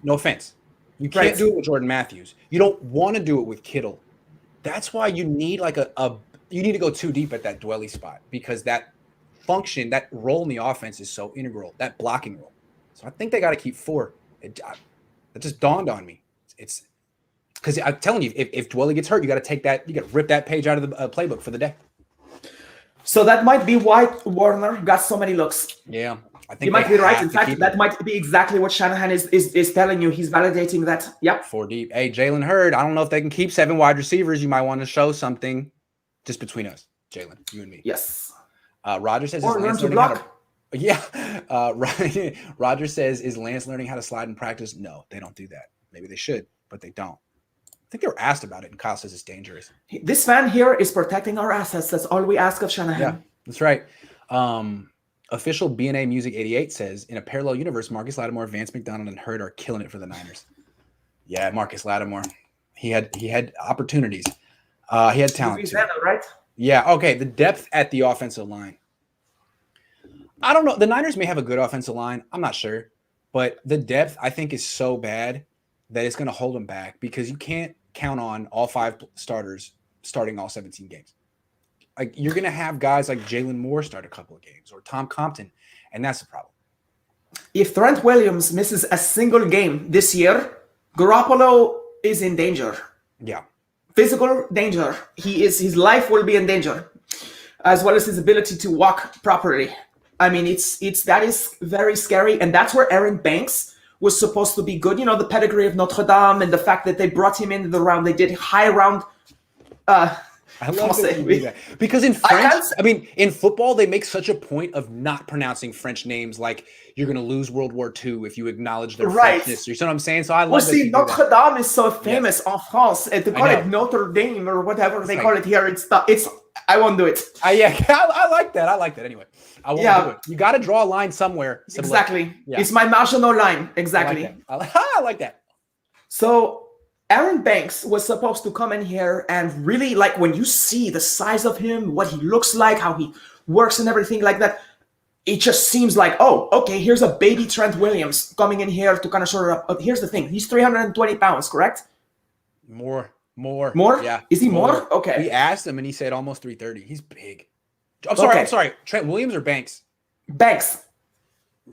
No offense. You can't do it with Jordan Matthews. You don't want to do it with Kittle. That's why you need like you need to go too deep at that Dwelly spot because that function, that role in the offense is so integral, that blocking role. So I think they got to keep 4. It just dawned on me. It's because I'm telling you, if Dwelly gets hurt, you got to rip that page out of the playbook for the day. So that might be why Warner got so many looks. Yeah, I think you might be right. In fact, that might be exactly what Shanahan is telling you. He's validating that. Yep. 4 deep. Hey, Jalen Hurd. I don't know if they can keep 7 wide receivers. You might want to show something, just between us, Jalen, you and me. Yes. Roger says, or learn to block. Roger says, is Lance learning how to slide in practice? No, they don't do that. Maybe they should, but they don't. I think they were asked about it, and Kyle says it's dangerous. This fan here is protecting our assets. That's all we ask of Shanahan. Yeah, that's right. Official BNA Music 88 says, in a parallel universe, Marcus Lattimore, Vance McDonald, and Hurd are killing it for the Niners. Yeah, Marcus Lattimore. He had opportunities. He had talent too. Right? Yeah, okay. The depth at the offensive line. I don't know. The Niners may have a good offensive line. I'm not sure. But the depth, I think, is so bad that it's going to hold them back because you can't count on all 5 starters starting all 17 games. Like you're going to have guys like Jalen Moore start a couple of games or Tom Compton, and that's the problem. If Trent Williams misses a single game this year, Garoppolo is in danger. Yeah. Physical danger. His life will be in danger, as well as his ability to walk properly. I mean, that is very scary, and that's where Aaron Banks was supposed to be good. You know, the pedigree of Notre Dame and the fact that they brought him into the round. They did high round I love that you do that. Because in French, in football, they make such a point of not pronouncing French names like you're going to lose World War II if you acknowledge their Frenchness. You know what I'm saying? So I love that you do Notre that. Dame is so famous en France. They call it Notre Dame or whatever they call it here. I won't do it. I like that. I like that anyway. I won't do it. You got to draw a line somewhere. Exactly. Yeah. It's my Maginot line. Exactly. I like that. So Aaron Banks was supposed to come in here and really, like, when you see the size of him, what he looks like, how he works and everything like that, it just seems like, oh, okay, here's a baby Trent Williams coming in here to kind of sort of, here's the thing. He's 320 pounds, correct? More? Yeah. Is he more? Okay. We asked him and he said almost 330. He's big. I'm sorry. Trent Williams or Banks? Banks.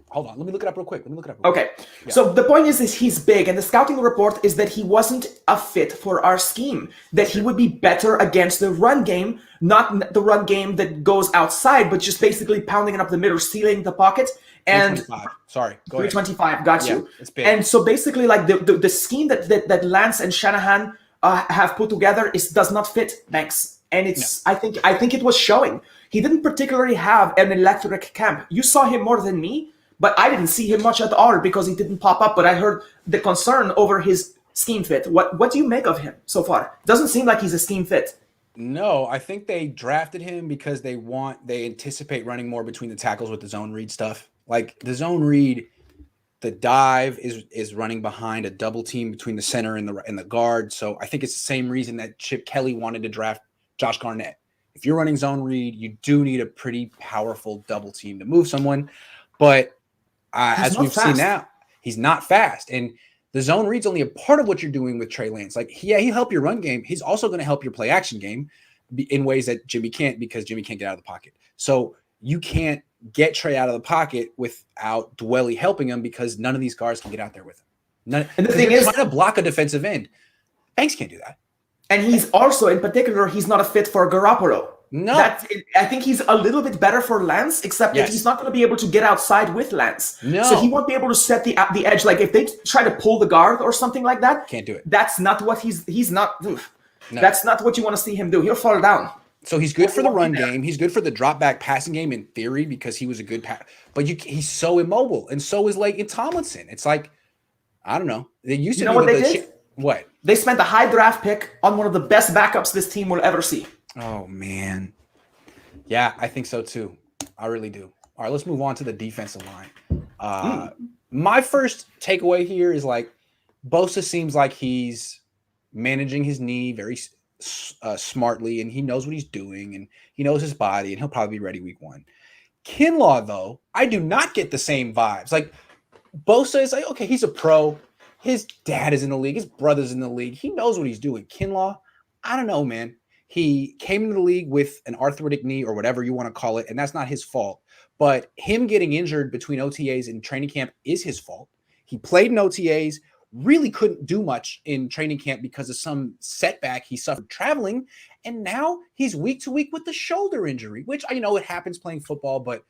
Hold on. Let me look it up real quick. Okay. Yeah. So the point is he's big, and the scouting report is that he wasn't a fit for our scheme, that he would be better against the run game, not the run game that goes outside, but just basically pounding it up the middle, stealing the pocket. And 325, got you. It's big. And so basically, like the scheme that Lance and Shanahan have put together does not fit Banks. And I think it was showing. He didn't particularly have an electric camp. You saw him more than me, but I didn't see him much at all because he didn't pop up. But I heard the concern over his scheme fit. What do you make of him so far? Doesn't seem like he's a scheme fit. No, I think they drafted him because they anticipate running more between the tackles with the zone read stuff. Like the zone read, the dive is running behind a double team between the center and the guard. So I think it's the same reason that Chip Kelly wanted to draft Josh Garnett. If you're running zone read, you do need a pretty powerful double team to move someone. But as we've seen now, he's not fast. And the zone read's only a part of what you're doing with Trey Lance. Like, he'll help your run game. He's also going to help your play action game in ways that Jimmy can't, because Jimmy can't get out of the pocket. So you can't get Trey out of the pocket without Dwelly helping him, because none of these guards can get out there with him. And the thing is, trying to block a defensive end, Banks can't do that. And he's also, in particular, he's not a fit for Garoppolo. No. I think he's a little bit better for Lance, except that he's not going to be able to get outside with Lance. No. So he won't be able to set the edge. Like, if they try to pull the guard or something like that, can't do it. That's not what he's not. No. That's not what you want to see him do. He'll fall down. So he's good for the run game. He's good for the drop back passing game in theory, because he was a good pass. But he's so immobile, and so is like Tomlinson. It's like, I don't know. They used to know what they did? What? They spent a high draft pick on one of the best backups this team will ever see. Oh, man. Yeah, I think so too. I really do. All right, let's move on to the defensive line. My first takeaway here is, like, Bosa seems like he's managing his knee very smartly, and he knows what he's doing, and he knows his body, and he'll probably be ready week 1. Kinlaw, though, I do not get the same vibes. Like, Bosa is like, okay, he's a pro. His dad is in the league. His brother's in the league. He knows what he's doing. Kinlaw, I don't know, man. He came into the league with an arthritic knee, or whatever you want to call it, and that's not his fault. But him getting injured between OTAs and training camp is his fault. He played in OTAs, really couldn't do much in training camp because of some setback he suffered traveling, and now he's week to week with the shoulder injury, which, I know it happens playing football, but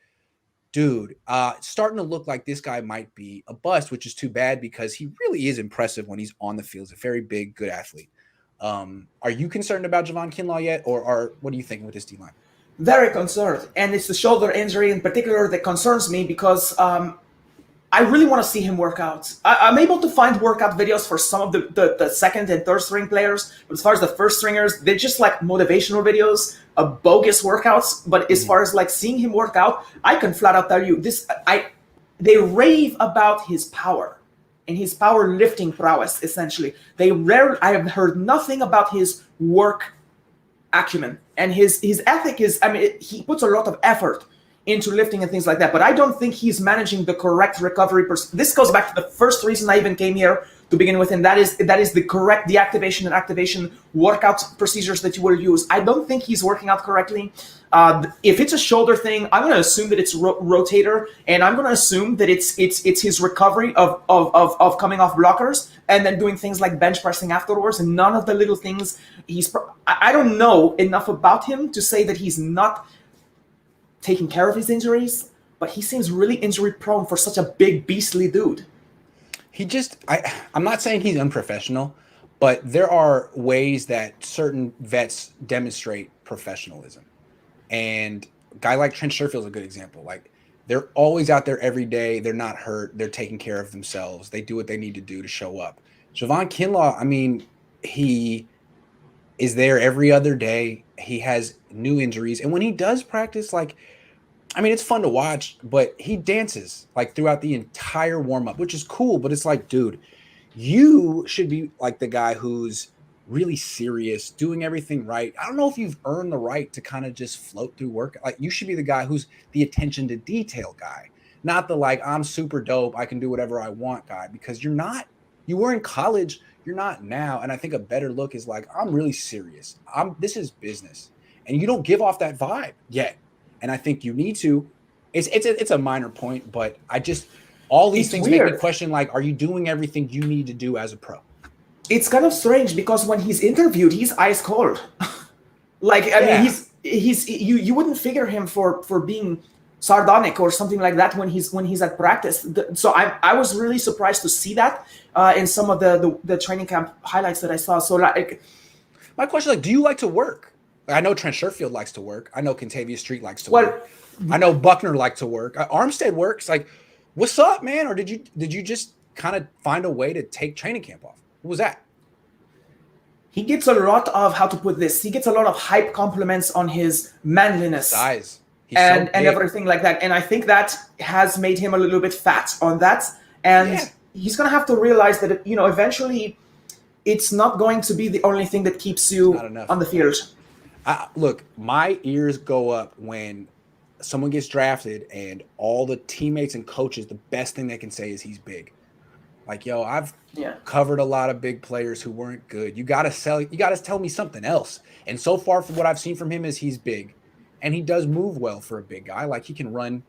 dude, it's starting to look like this guy might be a bust, which is too bad, because he really is impressive when he's on the field. He's a very big, good athlete. Are you concerned about Javon Kinlaw yet, or what are you thinking with this D-line? Very concerned, and it's the shoulder injury in particular that concerns me, because I really want to see him work out. I'm able to find workout videos for some of the second and third string players, but as far as the first stringers, they're just like motivational videos of bogus workouts. But as far as like seeing him work out, I can flat out tell you this: they rave about his power and his power lifting prowess. Essentially, I have heard nothing about his work acumen, and his ethic is. I mean, he puts a lot of effort into lifting and things like that, but I don't think he's managing the correct recovery. This goes back to the first reason I even came here to begin with, and that is the correct deactivation and activation workout procedures that you will use. I don't think he's working out correctly. If it's a shoulder thing, I'm going to assume that it's rotator, and I'm going to assume that it's his recovery of coming off blockers and then doing things like bench pressing afterwards, and none of the little things. I don't know enough about him to say that he's not taking care of his injuries, but he seems really injury prone for such a big, beastly dude. I'm not saying he's unprofessional, But there are ways that certain vets demonstrate professionalism. And a guy like Trent Sherfield's a good example. Like, they're always out there every day. They're not hurt. They're taking care of themselves. They do what they need to do to show up. Javon Kinlaw, I mean, he is there every other day. He has new injuries. And when he does practice, like, I mean, it's fun to watch, but he dances like throughout the entire warm-up, which is cool. But it's like, dude, you should be like the guy who's really serious, doing everything right. I don't know if you've earned the right to kind of just float through work. Like, you should be the guy who's the attention to detail guy, not the like, I'm super dope, I can do whatever I want guy, because you're not. You were in college, you're not now. And I think a better look is like, I'm really serious. This is business. And you don't give off that vibe yet. And I think you need to. It's a minor point, but all these things make me question, like, are you doing everything you need to do as a pro? It's kind of strange because when he's interviewed, he's ice cold. Like, I mean, you wouldn't figure him for being sardonic or something like that when he's at practice. So I was really surprised to see that in some of the training camp highlights that I saw. So, like, my question, like, do you like to work? I know Trent Sherfield likes to work. I know Kentavious Street likes to work. I know Buckner likes to work. Armstead works. Like, what's up, man? Or did you just kind of find a way to take training camp off? What was that? He gets a lot of, how to put this, he gets a lot of hype compliments on his manliness. Size. And everything like that. And I think that has made him a little bit fat on that. And he's going to have to realize that, eventually it's not going to be the only thing that keeps you on the field. Look, my ears go up when someone gets drafted and all the teammates and coaches, the best thing they can say is he's big. Like, yo, I've covered a lot of big players who weren't good. You got to tell me something else. And so far from what I've seen from him is he's big. And he does move well for a big guy. Like, he can run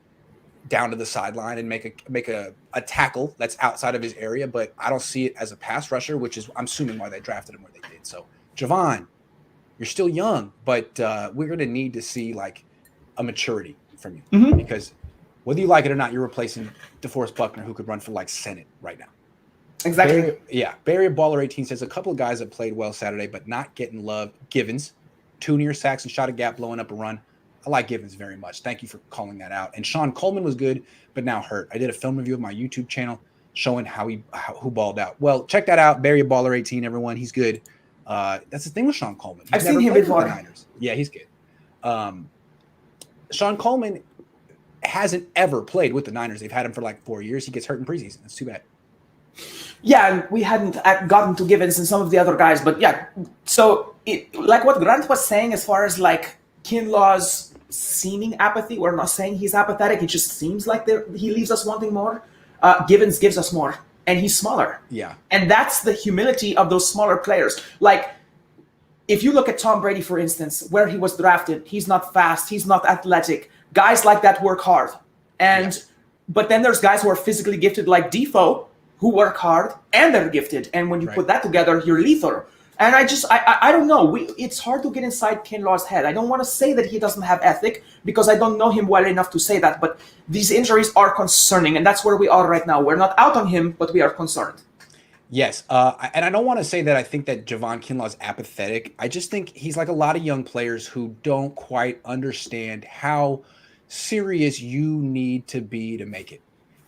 down to the sideline and make a tackle that's outside of his area, but I don't see it as a pass rusher, which is, I'm assuming, why they drafted him where they did. So, Javon, you're still young, but we're going to need to see, like, a maturity from you. Because whether you like it or not, you're replacing DeForest Buckner, who could run for, like, Senate right now. Exactly. Barry Baller 18 says a couple of guys that played well Saturday, but not getting love. Givens, 2 near sacks and shot a gap, blowing up a run. I like Givens very much. Thank you for calling that out. And Sean Coleman was good, but now hurt. I did a film review of my YouTube channel showing who balled out. Well, check that out. Barry Baller 18, everyone. He's good. That's the thing with Sean Coleman. I've seen him before. Yeah, he's good. Sean Coleman hasn't ever played with the Niners. They've had him for like 4 years. He gets hurt in preseason. That's too bad. Yeah, and we hadn't gotten to Givens and some of the other guys, but yeah. So, like what Grant was saying, as far as like Kinlaw's seeming apathy, we're not saying he's apathetic. It just seems like he leaves us wanting more. Givens gives us more, and he's smaller. Yeah, and that's the humility of those smaller players. Like, if you look at Tom Brady, for instance, where he was drafted, he's not fast, he's not athletic. Guys like that work hard, but then there's guys who are physically gifted, like Defoe, who work hard and they're gifted. And when you put that together, you're lethal. And I don't know. It's hard to get inside Kinlaw's head. I don't want to say that he doesn't have ethic because I don't know him well enough to say that. But these injuries are concerning, and that's where we are right now. We're not out on him, but we are concerned. Yes. And I don't want to say that I think that Javon Kinlaw is apathetic. I just think he's like a lot of young players who don't quite understand how serious you need to be to make it.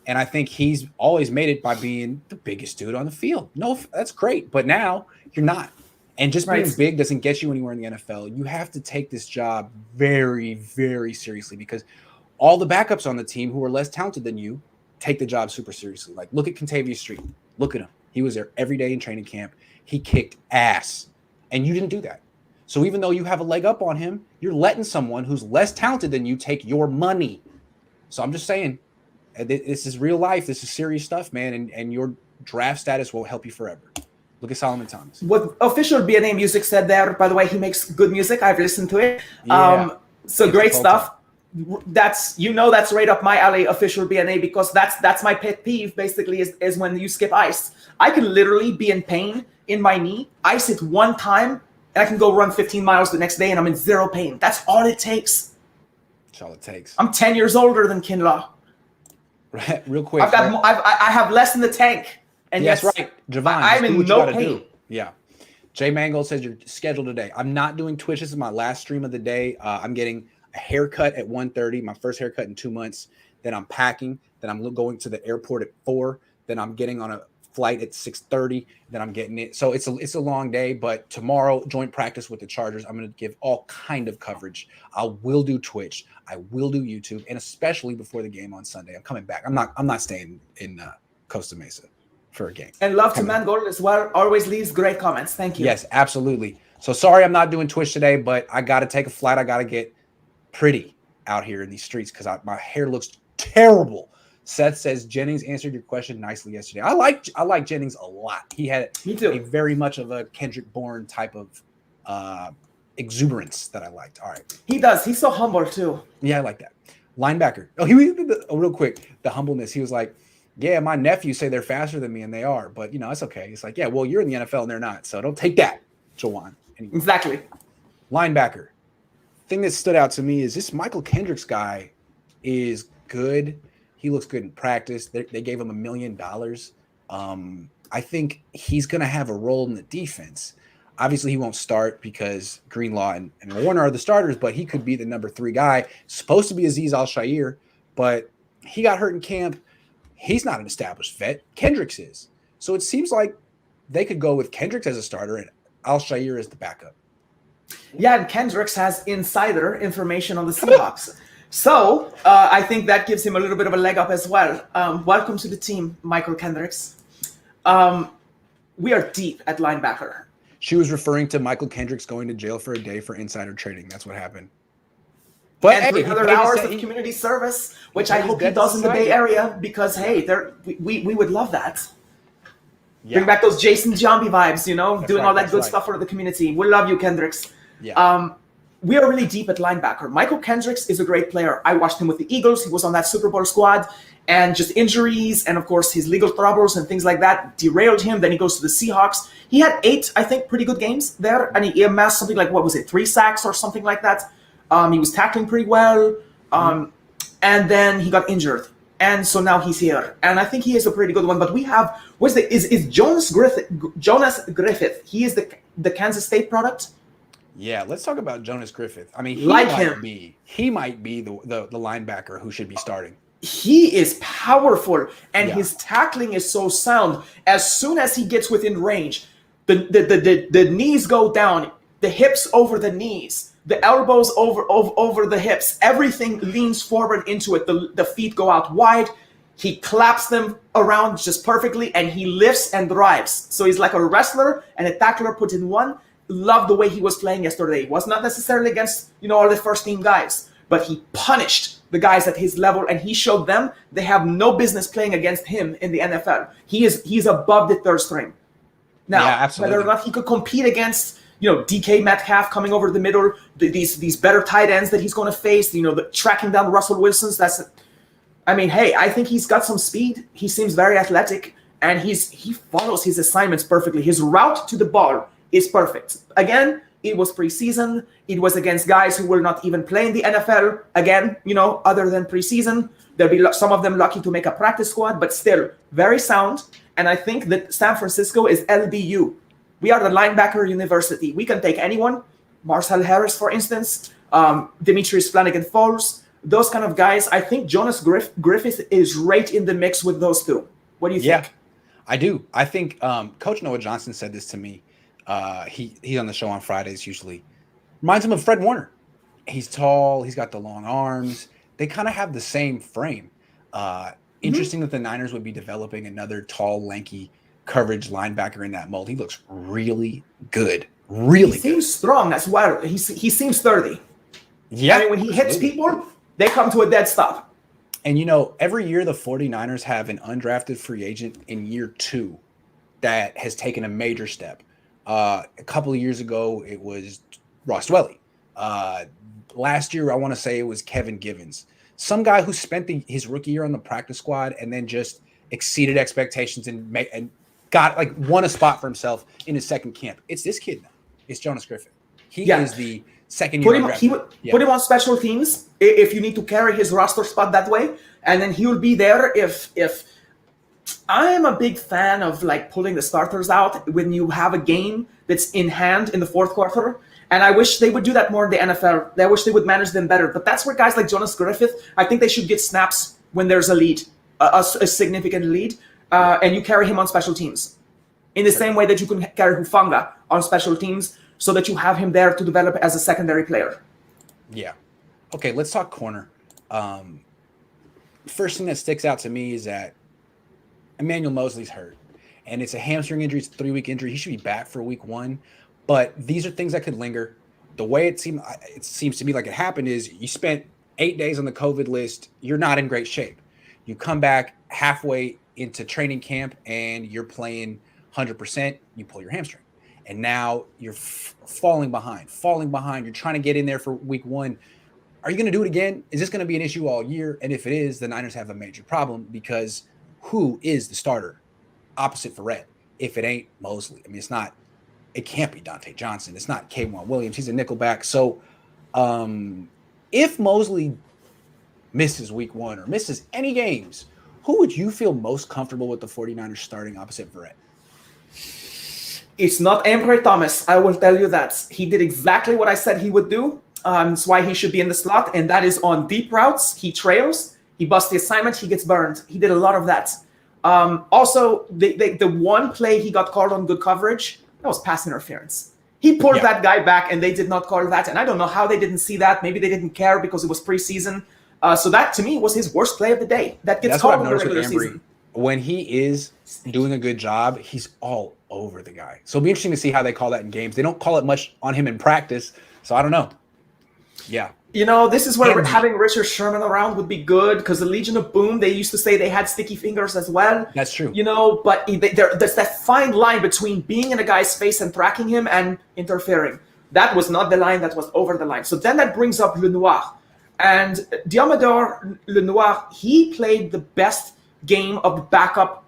And I think he's always made it by being the biggest dude on the field. No, that's great. But now you're not. And just being big doesn't get you anywhere in the NFL. You have to take this job very, very seriously because all the backups on the team who are less talented than you take the job super seriously. Like, look at Kentavious Street. Look at him. He was there every day in training camp. He kicked ass. And you didn't do that. So even though you have a leg up on him, you're letting someone who's less talented than you take your money. So I'm just saying, this is real life. This is serious stuff, man. And your draft status will help you forever. Look at Solomon Thomas. What official BNA Music said there, by the way, he makes good music. I've listened to it. Yeah. So great stuff. That's right up my alley, official BNA, because that's my pet peeve, basically, is when you skip ice. I can literally be in pain in my knee, ice it one time, and I can go run 15 miles the next day, and I'm in zero pain. That's all it takes. That's all it takes. I'm 10 years older than Kinlaw. Right, real quick. I have less in the tank. And yes, right. Javon, I'm in no pain. Yeah. Jay Mangold says you're scheduled today. I'm not doing Twitch. This is my last stream of the day. I'm getting a haircut at 1:30, my first haircut in 2 months. Then I'm packing. Then I'm going to the airport at 4. Then I'm getting on a flight at 6:30. Then I'm getting it. So it's a long day. But tomorrow, joint practice with the Chargers. I'm going to give all kind of coverage. I will do Twitch. I will do YouTube, and especially before the game on Sunday. I'm coming back. I'm not staying in Costa Mesa for a game. And love to Mangold as well. Always leaves great comments. Thank you. Yes, absolutely. So sorry I'm not doing Twitch today, but I got to take a flight. I got to get pretty out here in these streets because my hair looks terrible. Seth says Jennings answered your question nicely yesterday. I like Jennings a lot. He had a very much of a Kendrick Bourne type of exuberance that I liked. All right. He does. He's so humble too. Yeah, I like that. Linebacker. Oh, real quick, the humbleness. He was like, yeah, my nephews say they're faster than me, and they are. But, it's okay. It's like, yeah, well, you're in the NFL, and they're not. So don't take that, Jawan. Anyway. Exactly. Linebacker. Thing that stood out to me is this Michael Kendricks guy is good. He looks good in practice. They gave him $1 million. I think he's going to have a role in the defense. Obviously, he won't start because Greenlaw and Warner are the starters, but he could be the number 3 guy. Supposed to be Azeez Al-Shaair, but he got hurt in camp. He's not an established vet. Kendricks is. So it seems like they could go with Kendricks as a starter and Al-Shaair as the backup. Yeah, and Kendricks has insider information on the Seahawks. So I think that gives him a little bit of a leg up as well. Welcome to the team, Michael Kendricks. We are deep at linebacker. She was referring to Michael Kendricks going to jail for a day for insider trading. That's what happened. But and 300 hours of community service, which I hope he does in the Bay Area because, hey, we would love that. Yeah. Bring back those Jason Giambi vibes, doing all that good stuff for the community. We love you, Kendricks. Yeah. We are really deep at linebacker. Michael Kendricks is a great player. I watched him with the Eagles. He was on that Super Bowl squad. And just injuries and, of course, his legal troubles and things like that derailed him. Then he goes to the Seahawks. He had 8, I think, pretty good games there. And he amassed something like, 3 sacks or something like that. He was tackling pretty well. And then he got injured. And so now he's here. And I think he is a pretty good one. But we have, is Jonas Griffith. He is the Kansas State product. Yeah, let's talk about Jonas Griffith. I mean, he might be the linebacker who should be starting. He is powerful, and his tackling is so sound. As soon as he gets within range, the knees go down, the hips over the knees, the elbows over the hips. Everything leans forward into it. The feet go out wide. He claps them around just perfectly, and he lifts and drives. So he's like a wrestler and a tackler put in one. Love the way he was playing yesterday. He was not necessarily against, all the first team guys, but he punished the guys at his level, and he showed them they have no business playing against him in the NFL. He's above the third string. Now, whether or not he could compete against, DK Metcalf coming over the middle, these better tight ends that he's going to face, the tracking down Russell Wilson's, I think he's got some speed. He seems very athletic, and he follows his assignments perfectly. His route to the ball is perfect. Again, it was preseason. It was against guys who will not even play in the NFL. Again, other than preseason, there'll be some of them lucky to make a practice squad, but still very sound. And I think that San Francisco is LBU. We are the linebacker university. We can take anyone. Marcel Harris, for instance, Demetrius Flanagan-Falls, those kind of guys. I think Jonas Griffith is right in the mix with those two. What do you think? Yeah, I do. I think Coach Noah Johnson said this to me. He's on the show on Fridays usually. Reminds him of Fred Warner. He's tall. He's got the long arms. They kind of have the same frame. Interesting that the Niners would be developing another tall, lanky coverage linebacker in that mold. He looks really good. Really good. He seems strong as well. He seems sturdy. Yeah. When he hits people, they come to a dead stop. And, every year the 49ers have an undrafted free agent in year 2 that has taken a major step. A couple of years ago, it was Ross Dwelly. Last year, I want to say it was Kevin Givens. Some guy who spent his rookie year on the practice squad and then just exceeded expectations and got won a spot for himself in his second camp. It's this kid now. It's Jonas Griffith. He is the second year. Put him on special teams if you need to carry his roster spot that way, and then he will be there if I am a big fan of like pulling the starters out when you have a game that's in hand in the fourth quarter. And I wish they would do that more in the NFL. I wish they would manage them better. But that's where guys like Jonas Griffith, I think they should get snaps when there's a lead, a significant lead, and you carry him on special teams. In the same way that you can carry Hufanga on special teams so that you have him there to develop as a secondary player. Yeah. Okay, let's talk corner. First thing that sticks out to me is that Emmanuel Mosley's hurt. And it's a hamstring injury. It's a 3-week injury. He should be back for week 1. But these are things that could linger. The way it seems to me like it happened is you spent 8 days on the COVID list. You're not in great shape. You come back halfway into training camp and you're playing 100%. You pull your hamstring. And now you're falling behind. You're trying to get in there for week 1. Are you going to do it again? Is this going to be an issue all year? And if it is, the Niners have a major problem because who is the starter opposite Verrett if it ain't Mosley? I mean, it can't be Dante Johnson. It's not K'Wan Williams. He's a nickelback. So if Mosley misses week 1 or misses any games, who would you feel most comfortable with the 49ers starting opposite Verrett? It's not Ambry Thomas. I will tell you that. He did exactly what I said he would do. That's why he should be in the slot, and that is on deep routes. He trails, he busts the assignment, he gets burned. He did a lot of that. Also, the one play he got called on good coverage, that was pass interference. He pulled that guy back, and they did not call that. And I don't know how they didn't see that. Maybe they didn't care because it was preseason. So that, to me, was his worst play of the day. That gets called in the regular season. When he is doing a good job, he's all over the guy. So it'll be interesting to see how they call that in games. They don't call it much on him in practice, so I don't know. Yeah. You know, this is where having Richard Sherman around would be good because the Legion of Boom, they used to say they had sticky fingers as well. That's true. You know, but there's that fine line between being in a guy's face and tracking him and interfering. That was not the line, that was over the line. So then that brings up Lenoir. And Diamador Lenoir, he played the best game of the backup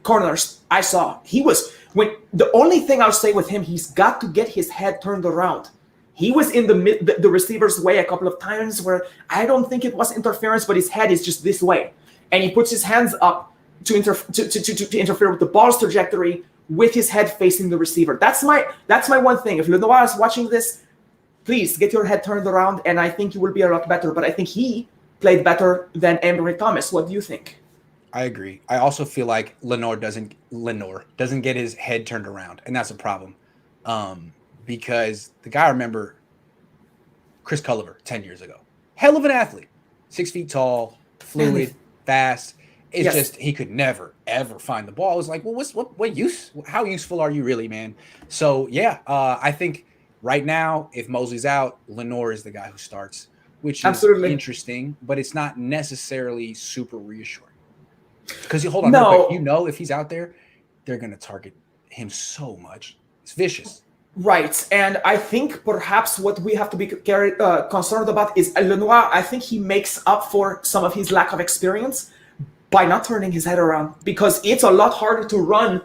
corners I saw. The only thing I'll say with him, he's got to get his head turned around. He was in the receiver's way a couple of times where I don't think it was interference, but his head is just this way. And he puts his hands up to interfere with the ball's trajectory with his head facing the receiver. That's my one thing. If Lenoir is watching this, please get your head turned around, and I think you will be a lot better. But I think he played better than Ambry Thomas. What do you think? I agree. I also feel like Lenoir doesn't get his head turned around, and that's a problem. Because the guy, I remember Chris Culliver 10 years ago. Hell of an athlete. 6 feet tall, fluid, fast. It's just he could never, ever find the ball. I was like, well, what use? How useful are you really, man? So, yeah, I think right now, if Mosley's out, Lenoir is the guy who starts, which is interesting, but it's not necessarily super reassuring. Because hold on, real quick, if he's out there, they're going to target him so much. It's vicious. Right, and I think perhaps what we have to be concerned about is Lenoir. I think he makes up for some of his lack of experience by not turning his head around, because it's a lot harder to run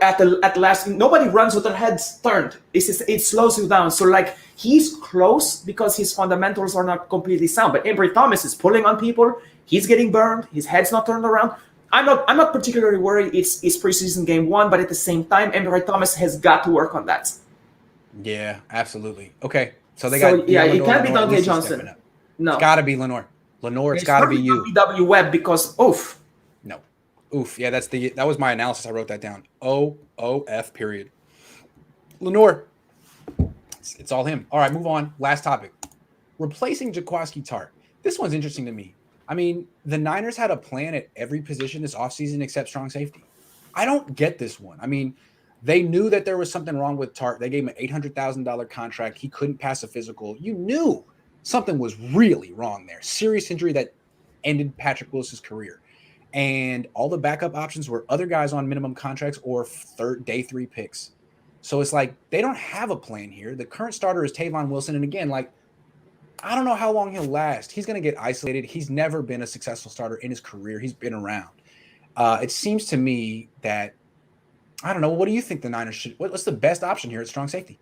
at last. Nobody runs with their heads turned. It slows you down. So like he's close because his fundamentals are not completely sound. But Ambry Thomas is pulling on people. He's getting burned. His head's not turned around. I'm not particularly worried. It's preseason game 1, but at the same time, Ambry Thomas has got to work on that. Yeah, absolutely. Okay, so it can't be Dante Johnson. No, it's got to be Lenoir. It's got to be you. W. Webb because oof. No, oof. Yeah, that was my analysis. I wrote that down. OOF period. Lenoir. It's all him. All right, move on. Last topic. Replacing Jaquiski Tartt. This one's interesting to me. I mean, the Niners had a plan at every position this offseason except strong safety. I don't get this one. I mean, they knew that there was something wrong with Tartt. They gave him an $800,000 contract. He couldn't pass a physical. You knew something was really wrong there. Serious injury that ended Patrick Willis's career. And all the backup options were other guys on minimum contracts or day 3 picks. So it's like they don't have a plan here. The current starter is Tavon Wilson. And again, like, I don't know how long he'll last. He's going to get isolated. He's never been a successful starter in his career. He's been around. It seems to me that, I don't know. What do you think the Niners should? What's the best option here at strong safety?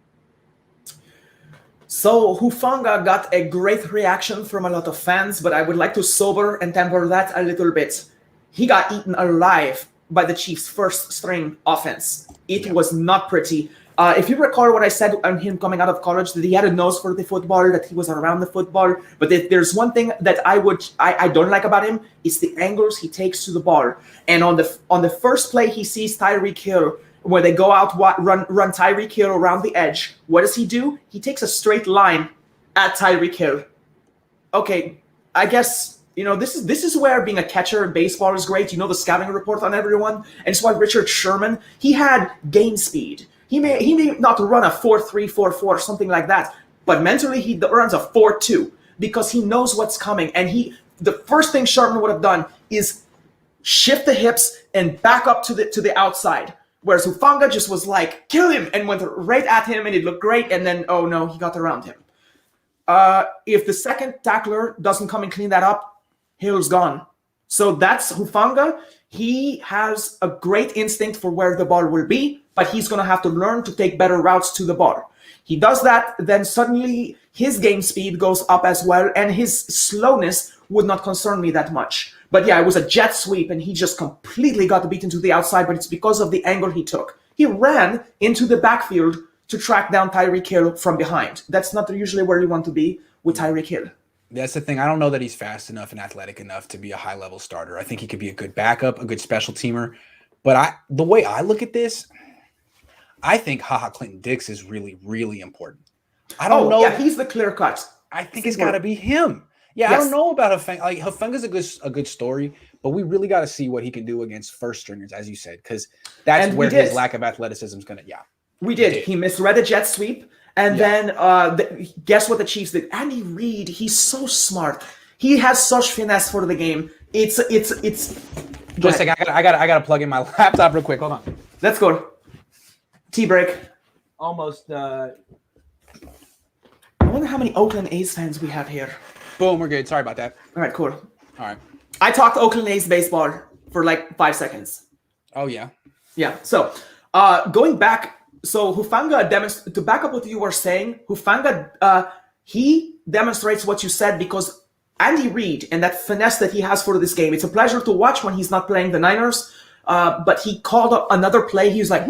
So Hufanga got a great reaction from a lot of fans, but I would like to sober and temper that a little bit. He got eaten alive by the Chiefs' first string offense. It was not pretty. If you recall what I said on him coming out of college, that he had a nose for the football, that he was around the football. But if there's one thing that I don't like about him, it's the angles he takes to the ball. And on the first play, he sees Tyreek Hill, where they go out, run Tyreek Hill around the edge. What does he do? He takes a straight line at Tyreek Hill. Okay, I guess this is where being a catcher in baseball is great. The scouting report on everyone, and it's why Richard Sherman, he had game speed. He may not run a 4.3, 4.4 or something like that, but mentally he runs a 4.2 because he knows what's coming. And the first thing Sherman would have done is shift the hips and back up to the outside. Whereas Hufanga just was like, kill him, and went right at him, and it looked great. And then, oh no, he got around him. If the second tackler doesn't come and clean that up, Hill's gone. So that's Hufanga. He has a great instinct for where the ball will be, but he's going to have to learn to take better routes to the ball. He does that, then suddenly his game speed goes up as well, and his slowness would not concern me that much. But yeah, it was a jet sweep, and he just completely got beaten to the outside, but it's because of the angle he took. He ran into the backfield to track down Tyreek Hill from behind. That's not usually where you want to be with Tyreek Hill. That's the thing. I don't know that he's fast enough and athletic enough to be a high-level starter. I think he could be a good backup, a good special teamer. But the way I look at this, I think HaHa Clinton-Dix is really, really important. I don't know. Yeah, he's the clear cut. I think it's got to be him. Yeah, yes. I don't know about Hufanga. Like, Hufanga's a good story, but we really got to see what he can do against first stringers, as you said, because that's where his lack of athleticism is going to. Yeah, we did. He misread a jet sweep, and then guess what the Chiefs did? Andy Reid, he's so smart. He has such finesse for the game. It's. Just a second. I gotta plug in my laptop real quick. Hold on. Let's go. Tea break. Almost. I wonder how many Oakland A's fans we have here. Boom, we're good. Sorry about that. All right, cool. All right. I talked Oakland A's baseball for like 5 seconds. Oh, yeah? Yeah. So going back, so Hufanga, to back up what you were saying, Hufanga, he demonstrates what you said because Andy Reid and that finesse that he has for this game, it's a pleasure to watch when he's not playing the Niners, but he called up another play. He was like,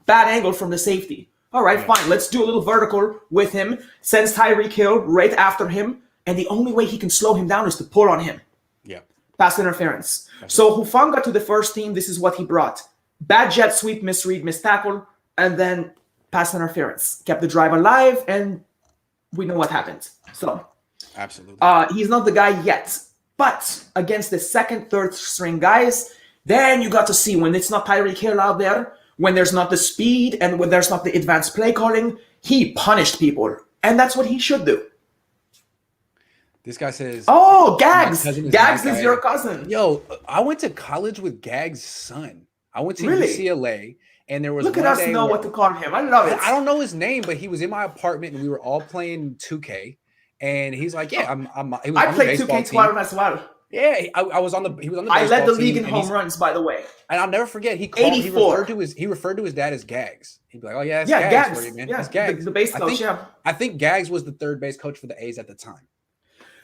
bad angle from the safety. All right, fine. Let's do a little vertical with him. Sends Tyreek Hill right after him. And the only way he can slow him down is to pull on him. Yeah. Pass interference. So Hufanga to the first team, this is what he brought. Bad jet sweep, misread, missed tackle, and then pass interference. Kept the drive alive, and we know what happened. So absolutely. He's not the guy yet. But against the second, third string guys, then you got to see when it's not Tyreek Hill out there, when there's not the speed and when there's not the advanced play calling, he punished people. And that's what he should do. This guy says, "Oh, Gags! Gags is your cousin." Yo, I went to college with Gags' son. I went to UCLA, and there was look at us know what to call him. I love it. I don't know his name, but he was in my apartment, and we were all playing 2K. And he's like, "Yeah, I played 2K12 as well." Yeah, I was on the. He was on the. I led the league in home runs, by the way. And I'll never forget. He referred to his dad as Gags. He'd be like, "Oh yeah, it's Gags for you, man. It's Gags." The base coach. I think Gags was the third base coach for the A's at the time.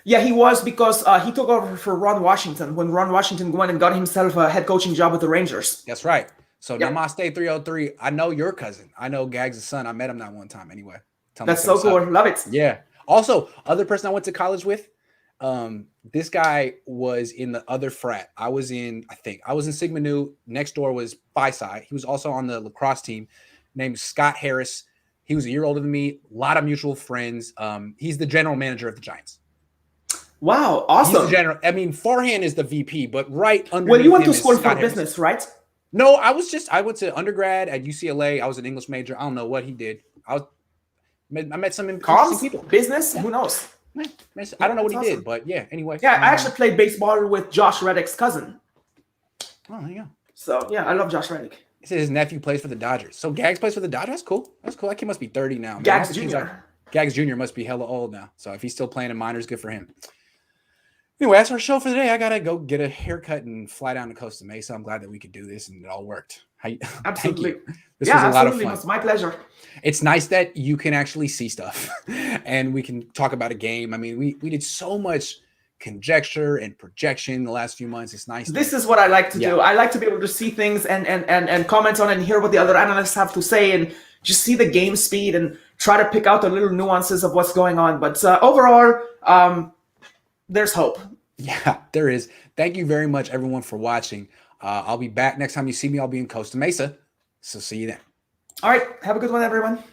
Yeah, he was because he took over for Ron Washington when Ron Washington went and got himself a head coaching job with the Rangers. That's right. So Namaste 303. I know your cousin. I know Gags' son. I met him that one time anyway. That's so cool. Love it. Yeah. Also, other person I went to college with, this guy was in the other frat. I was in Sigma Nu. Next door was Phi Psi. He was also on the lacrosse team named Scott Harris. He was a year older than me. A lot of mutual friends. He's the general manager of the Giants. Wow, awesome. He's the general. I mean, Farhan is the VP, but right under. Well, you went to school for business, right? No, I went to undergrad at UCLA. I was an English major. I don't know what he did. I met some interesting people. Business? Who knows? I don't know what he did, but yeah. Anyway. Yeah, I actually played baseball with Josh Reddick's cousin. Oh, there you go. So yeah, I love Josh Reddick. He said his nephew plays for the Dodgers. So Gags plays for the Dodgers. That's cool. That kid must be 30 now. Man. Gags Jr. Gags Jr. must be hella old now. So if he's still playing in minors, good for him. Anyway, that's our show for today. I got to go get a haircut and fly down to Costa Mesa. I'm glad that we could do this and it all worked. Absolutely. This was a lot of fun. It was my pleasure. It's nice that you can actually see stuff and we can talk about a game. I mean, we did so much conjecture and projection the last few months. It's nice. This is what I like to do. I like to be able to see things and comment on it and hear what the other analysts have to say and just see the game speed and try to pick out the little nuances of what's going on. But overall, there's hope. Yeah, there is. Thank you very much, everyone, for watching. I'll be back next time you see me. I'll be in Costa Mesa. So see you then. All right. Have a good one, everyone.